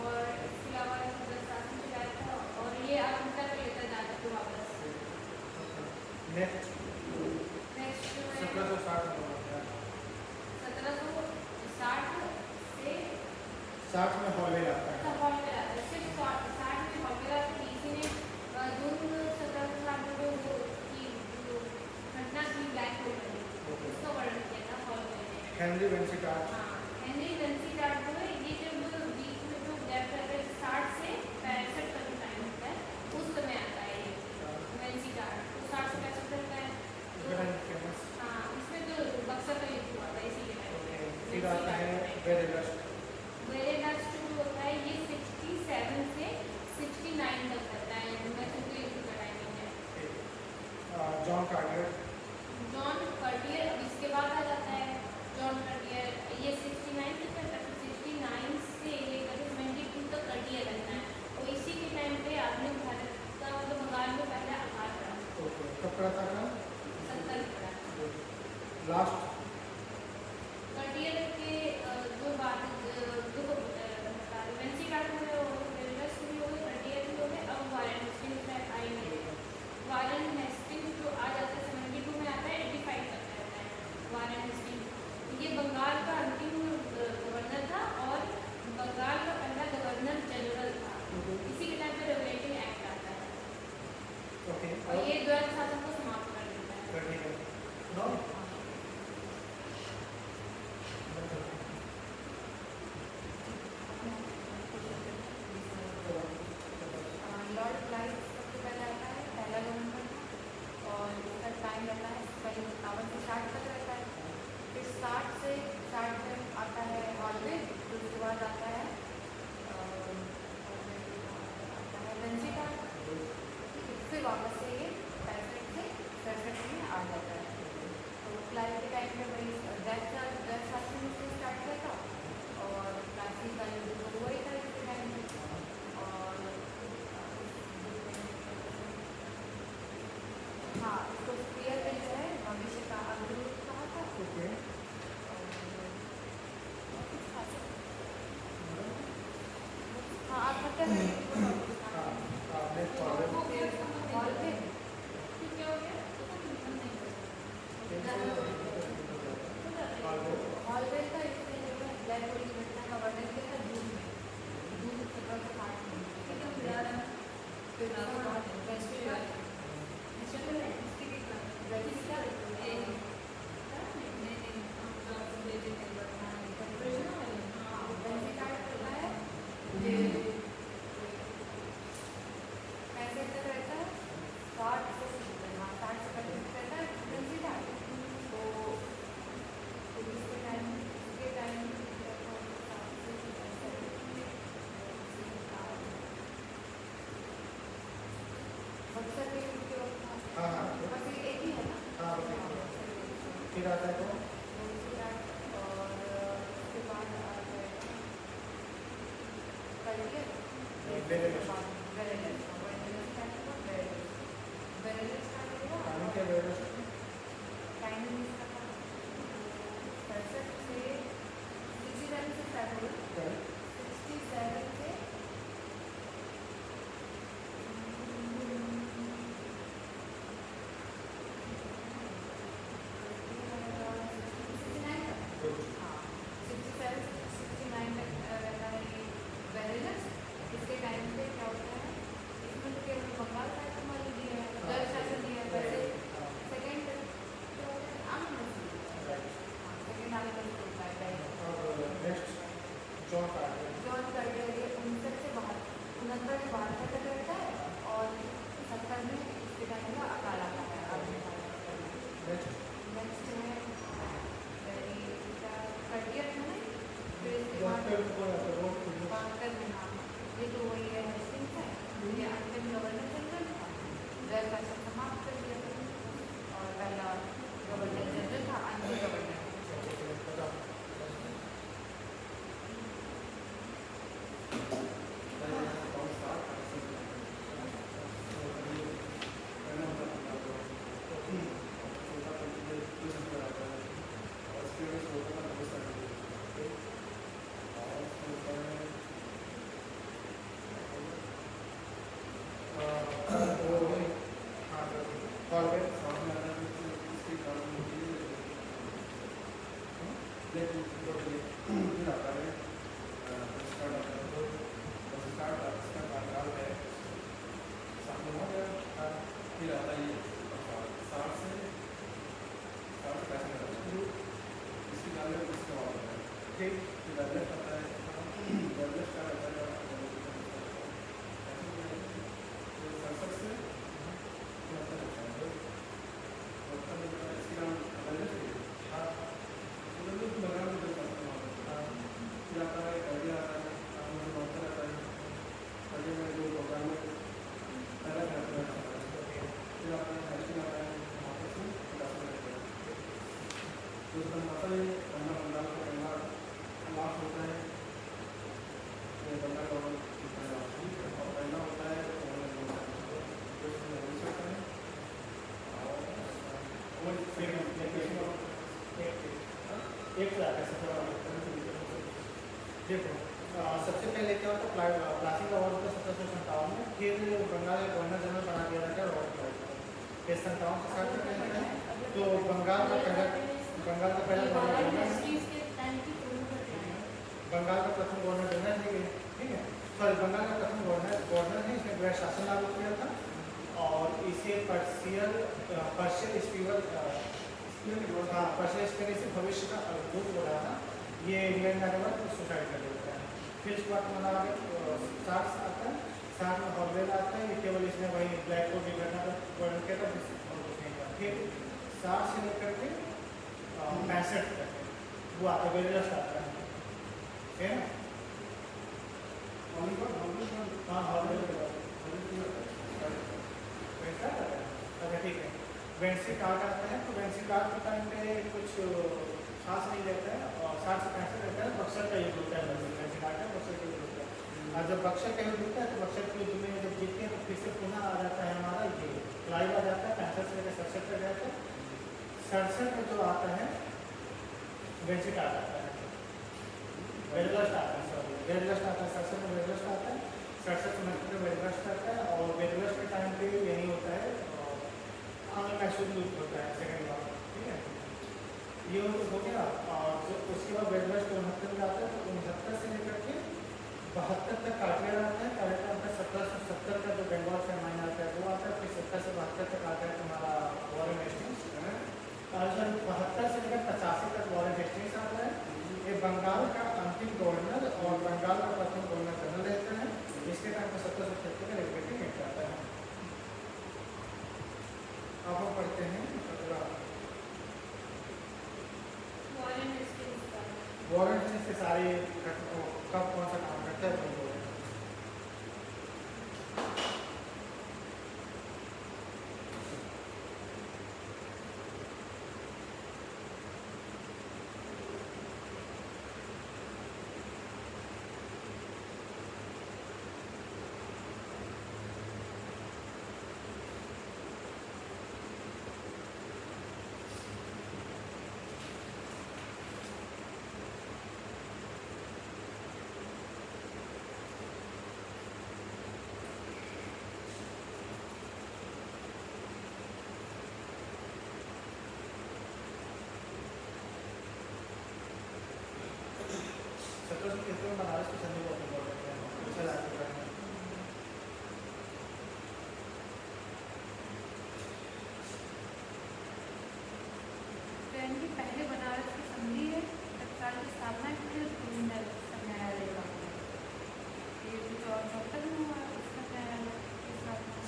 और इसके अलावा द्वैत शासन चलाया था। और ये आप उल्टा कर लेता जाता तो वापस नेक्स्ट नेक्स्ट 1760 में हुआ था। 1760 से 60 में हॉलवे आता है। हॉल में आता है, सिर्फ 60 में हॉल में आता है। इसी ने जून 1760 में जो घटना थी ब्लैक होल में उसका वर्णन किया था हॉल में। हेनरी वेंसिटाट। हाँ, हेनरी वेंसिटाट जो है ये जब बीच में जो गैप रहता है 60 से 65 का जो टाइम होता है उस समय आता है ये वेंसिटाट, तो 60 से 65 तक का है। Very famous. हाँ, इसमें जो बक्सर का युद्ध हुआ था इसी के टाइम। फिर आता है वेरेलस्ट। वेरेलस्ट जो होता है ये 67 से 69 तक रहता है, मैसूर के युद्ध का टाइमिंग है। John Cartier. जॉन कर्टियर अब इसके बाद आ जाता है। जॉन कर्टियर ये 69 तक रहता है, 69 से लेकर 72 तक कर्टियर रहता है, और इसी के टाइम पे आधुनिक भारत का मतलब बंगाल में पहला आकार पड़ा, ओके, कब पड़ा था ना? 70 पड़ा। लास्ट कर्टियर के जो बाद जो वेंसिटाट हुए और वेरेलस्ट भी हो गए, कर्टियर भी हो गए, अब वारेन हेस्टिंग्स में आएंगे। वारेन हेस्टिंग्स जो आ जाता है 72 में आता है, 85 तक रहता है वारेन हेस्टिंग्स। ये बंगाल का अंतिम गवर्नर था और बंगाल का पहला गवर्नर जनरल था। इसी के टाइम पे रेगुलेटिंग एक्ट आता है ओके। और ये द्वैत शासन को समाप्त कर देता है। ठीक है। नो लॉर्ड क्लाइव सबसे पहले आता है, पहला गवर्नर, और इसका टाइम रहता है पहले 57 से 60 तक रहता है, फिर 60 से 60 तक आता है हॉलवे, फिर उसके बाद आता है वेंसिटाट, फिर वापस से ये 65 से 67 में आ जाता है। तो क्लाइव के टाइम में वही द्वैत शासन से स्टार्ट किया था, और प्लासी का युद्ध तो हुआ ही था इसके टाइम में, और हाँ, इसको स्पीयर में जो है भविष्य का अग्रदूत कहा था। ओके। और कुछ खास क्या है नेक्स्ट फॉरवर्ड हॉल में हॉलवे का इसमें जो है ब्लैक बोर्ड की घटना का वर्णन किया था जून में 1708 में फिर कैसे तक रहता है 60 से 60 से 65 रहता है प्रेगनेंसी टाइम तो इसके टाइम बक्सर के हाँ हाँ बस ये एक ही है ना हाँ फिर आता है तो और उसके बाद आ जाएगा करियर टाइमिंग क्या वेरियस टाइमिंग इसका था 67 से 67 से स्टार्ट हुआ 67 से इसके टाइम पे क्या होता है इसमें तो केवल बंगाल का इस्तेमाल दिया है जल शासन दिया है वैसे सेकेंड सेकेंड आर्टिकल होता है next John Carter John Carter ये 69 से 72 तक रहता है और 70 में इसके टाइम का अकाल आता है नेक्स्ट है कटियर है फिर इसके बाद बांकर में नाम ये तो वही है हेस्टिंग्स है ये अंतिम गवर्नर जनरल था गैर शासन समाप्त कर दिया और पहला गवर्नर जनरल था अंतिम गवर्नर देखो सबसे पहले क्या होता है प्लासिंग अवार्ड का 1757 में फिर बंगाल का गवर्नर जनरल बना दिया जाता है रॉबर्ट क्लाइव को। फिर 57 से 60 तक रहता है तो बंगाल का पहला गवर्नर बंगाल का प्रथम गवर्नर जनरल है ये, ठीक है। सॉरी बंगाल का प्रथम गवर्नर है, इसने गैर शासन लागू किया था और इसे पर्शियल स्टीवर पर्शियल स्टीवर से भविष्य का दूत बोला था। ये इंग्लैंड आने के बाद सुसाइड कर लेता है। फिर उसके बाद हमारा आगे 60 आता है, 60 में हॉलवेल आता है। ये केवल इसने वही ब्लैक कोट की घटना का वर्णन किया था और कुछ नहीं था। फिर 60 से लेकर के 65 तक वो आता है, वेरियस आता है, है ना। हाँ हॉलवेल अच्छा ठीक है। वेंसी कार्ड आता है तो वेंसी कार्ड के टाइम पे कुछ खास नहीं रहता है और 60 से 65 रहता है। बक्सर का युद्ध होता है, वेंसी कार्ड है बक्सर का युद्ध होता है। और जब बक्सर का युद्ध होता है तो बक्सर के युद्ध में जब जीतते हैं तो फिर से पुनः आ जाता है हमारा ये क्लाइव आ जाता है। 65 से लेकर 67 तक जाता है। 67 में जो आता है वेंसी कार्ड आता है, वेरलस्ट आता है, सॉरी वेरलस्ट आता है। 67 में वेरलस्ट आता है। 67 सेमेस्टर में वेदव्रत करता है और वेदव्रत के टाइम पे यही होता है आंगन का शुद्ध रूप होता है सेकंड बार, ठीक है। ये हो गया। और जो उसके बाद वेदव्रत 69 में आता है तो 69 से लेकर के 72 तक काटिया रहता है। काटिया आता है 1770 का जो बंगाल से माइन आता है वो आता है। फिर 70 से 72 तक आता है तुम्हारा वॉरेन हेस्टिंग्स, और 72 से लेकर 85 तक वॉरेन हेस्टिंग्स आता है। ये बंगाल का अंतिम गवर्नर और बंगाल का प्रथम गवर्नर जनरल रहते हैं। इसके टाइम पर 1776 का रेगुलेटिंग एक्ट आता है। अब हम पढ़ते हैं अगला वॉरेन हेस्टिंग्स का। वॉरेन हेस्टिंग्स के सारे कब कौन सा काम करता है तो बनारस की संधि को अपन बोलते हैं। चला चुका है। ट्रेन की पहले बनारस की संधि है, तत्काल की स्थापना फिर न्यायालय का ये 74 में हुआ उसका न्यायालय की स्थापना।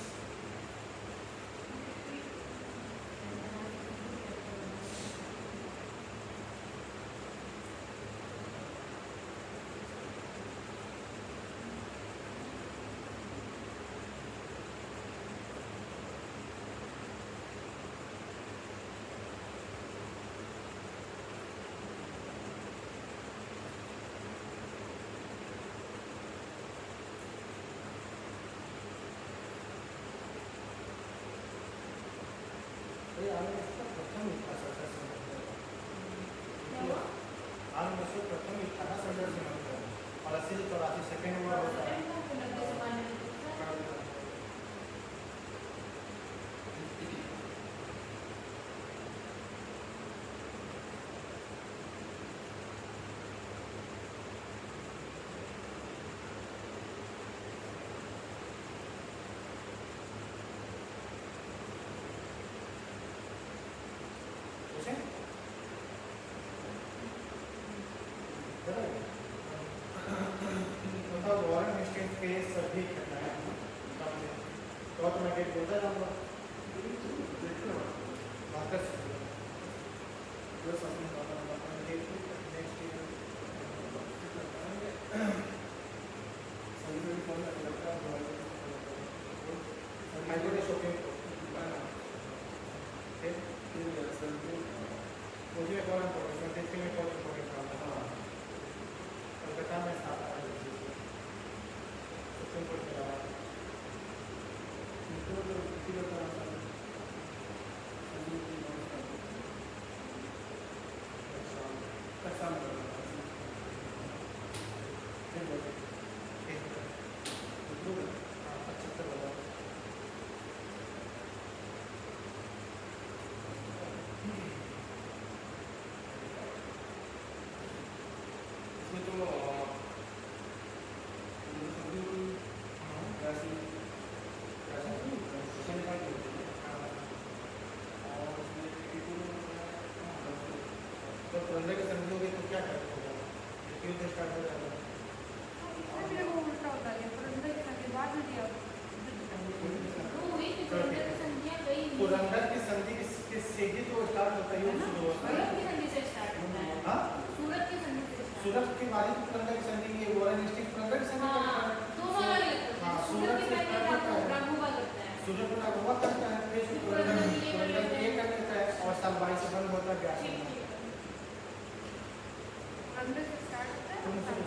और 80 से 84 सेकेंड हुआ होता है। वॉरेन हेस्टिंग्स के सभी घटनाएं तो मैं डेट बोलता जाऊँगा। मुझे एक और कलकत्ता में स्थापना सुप्रीम कोर्ट के अलावा तो पुरंदर के समझोगे तो क्या करोगे? युद्ध स्टार्ट हो जाएगा। फिर वो उल्टा होता है, पुरंदर के संधि बाद में दिया पुरंदर की संधि से ही तो स्टार्ट होता है, युद्ध शुरू होता है। हाँ? सूरत के बाद ही पुरंदर की संधि ये वॉरेन हेस्टिंग्स पुरंदर की संधि करता है। हाँ, सूरत से स्टार्ट होता है। सूरत में राघोबा करता है, फिर पुरंदर ये कर देता है और साल 22 से बंद होता है ब्यास में। पुरंदर से स्टार्ट होता है और सब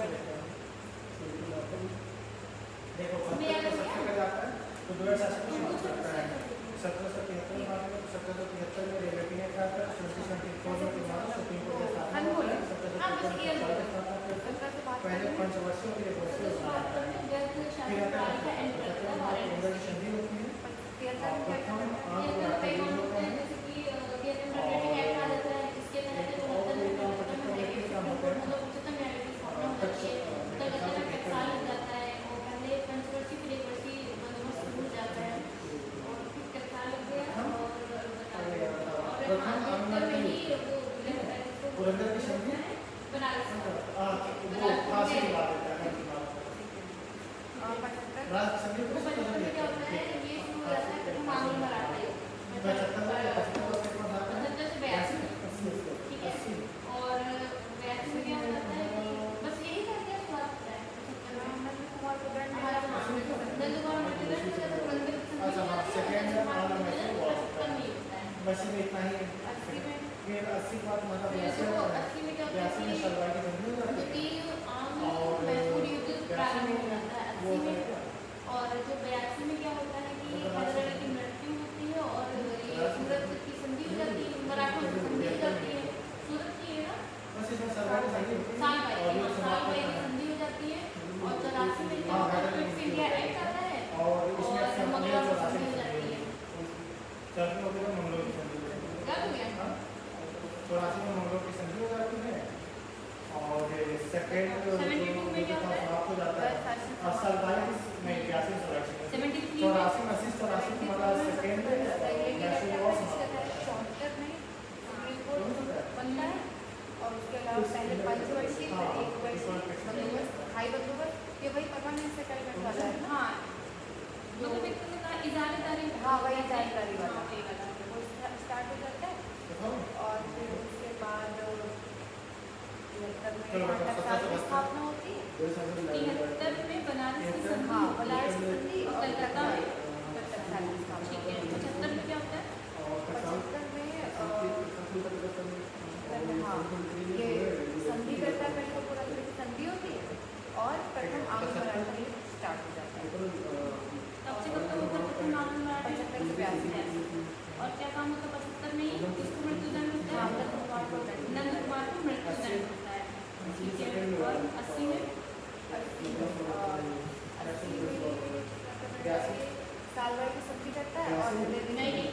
देखो 72 का जाता है तो 2000 से शुरू करता है। 1773 में आता है तो 1773 में रेगुलेटिंग एक्ट आता है। 1774 में तुम्हारा सुप्रीम कोर्ट का स्थापना होता है। 1774 में पहले पंचवर्षीय की रिवर्सल होता है। फिर आता काल का एंड है करता है और एंड उनका संधि होती है। 73 में क्या क्या करता है? आंख ये तो कई होता होते हैं है। जैसे कि रोटेटिंग एक्ट आ जाता है, इसके तहत जो और मतलब एक काम पचहत्तर में किस काम होता है? मतलब उच्चतम न्यायालय की स्थापना हो जाती है, तब कहते हैं टकसाल लग जाता है और पहले पंचवर्षीय फिर एक वर्षीय बंदोबस्त शुरू हो जाता है और फिर टकसाल लग गया और प्रथम आंबेडकर में ही वो विलय होता है जिसको पुरंदर की संधि बनारस का। वो फांसी की बात होता है। 75 राष्ट्र संधि वो को बचपन में क्या होता है, ये शुरू हो जाता है प्रथम आंग्ल मराठा युग, 75 में 75 से 82 ठीक है, और 82 में क्या हो जाता है कि बस यही था क्या बात होता है 75 में नंद कुमार को दंड हमारा नंदकुमार मृत्युदंड हो जाता है, पुरंदर की संधि अच्छा, हाँ, हो जाती है, सेकेंड और वाला में मृत्युदंड वो 75 में ही होता है। बस में इतना ही है। 80 में फिर 80 के बाद मतलब फिर 82 देखो, होता है। 80 में क्या होता है 82 में कि सलवार की संधि हो जाती है। द्वितीय आंग्ल और मैसूर युद्ध 82 प्रारंभ में हो जाता है वो 80 में, होता है। और जो 82 में क्या होता है कि हैदर अली की मृत्यु होती है और ये सूरत की संधि हो जाती है, मराठों से संधि हो जाती है, सूरत की है ना, बस इसमें सलवार की संधि होती है। साल भाई और की ये साल समाप्त भाई की होता है। संधि हो जाती है, और 84 में क्या हाँ, होता है हैदर अली क्विट की इंडिया एक्ट आता है और इसमें और से मंगला से 84 संधि हो की जाती है। चौथी में होती है मंगलों की संधि। याद हो गया? 84 में मंगलों की संधि हो जाती है और सेकेंड 72 में क्या होता है? समाप्त हो जाता है। और सलवार में 81 84 में 73 में 84 में 80 84 में मतलब सेकेंड नेशनल वॉर समाप्त होता है। 74 में सुप्रीम कोर्ट बनता है और उसके अलावा पहले पंचवर्षीय हाँ, फिर एक वर्षीय बंदोबस्त हाई बंदोबस्त, ये वही परमानेंट सेटलमेंट वाला है ना? हाँ, मतलब एक तरह का इजारेदारी, हाँ, वही इजारेदारी वाला। हाँ, वही वाला। वो स्टार्ट हो जाता है देखो, और फिर उसके बाद 73 में चलो, टकसाल की स्थापना होती है। 73 में बनारस की संधि, हाँ, बनारस की संधि और कलकत्ता में, फिर टकसाल की स्थापना ठीक है। 75 में क्या होता है? 75 में हाँ, ये संधि करता है, पहले पुरंदर की संधि होती है और प्रथम आंग्ल मराठा युग स्टार्ट हो जाता है। तब से कब तक होता है प्रथम आंग्ल मराठा युग? 75 से 82 और क्या काम होता है 75 में ही? किसको मृत्युदंड होता हाँ, है? नंद कुमार को दंड नंद कुमार को मृत्युदंड होता है, ठीक है। और 80 में 80 में साल भर की संधि करता है और नहीं,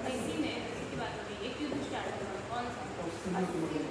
80 में 80 की बात हो रही है, एक युद्ध स्टार्ट हुआ, कौन सा? 80 में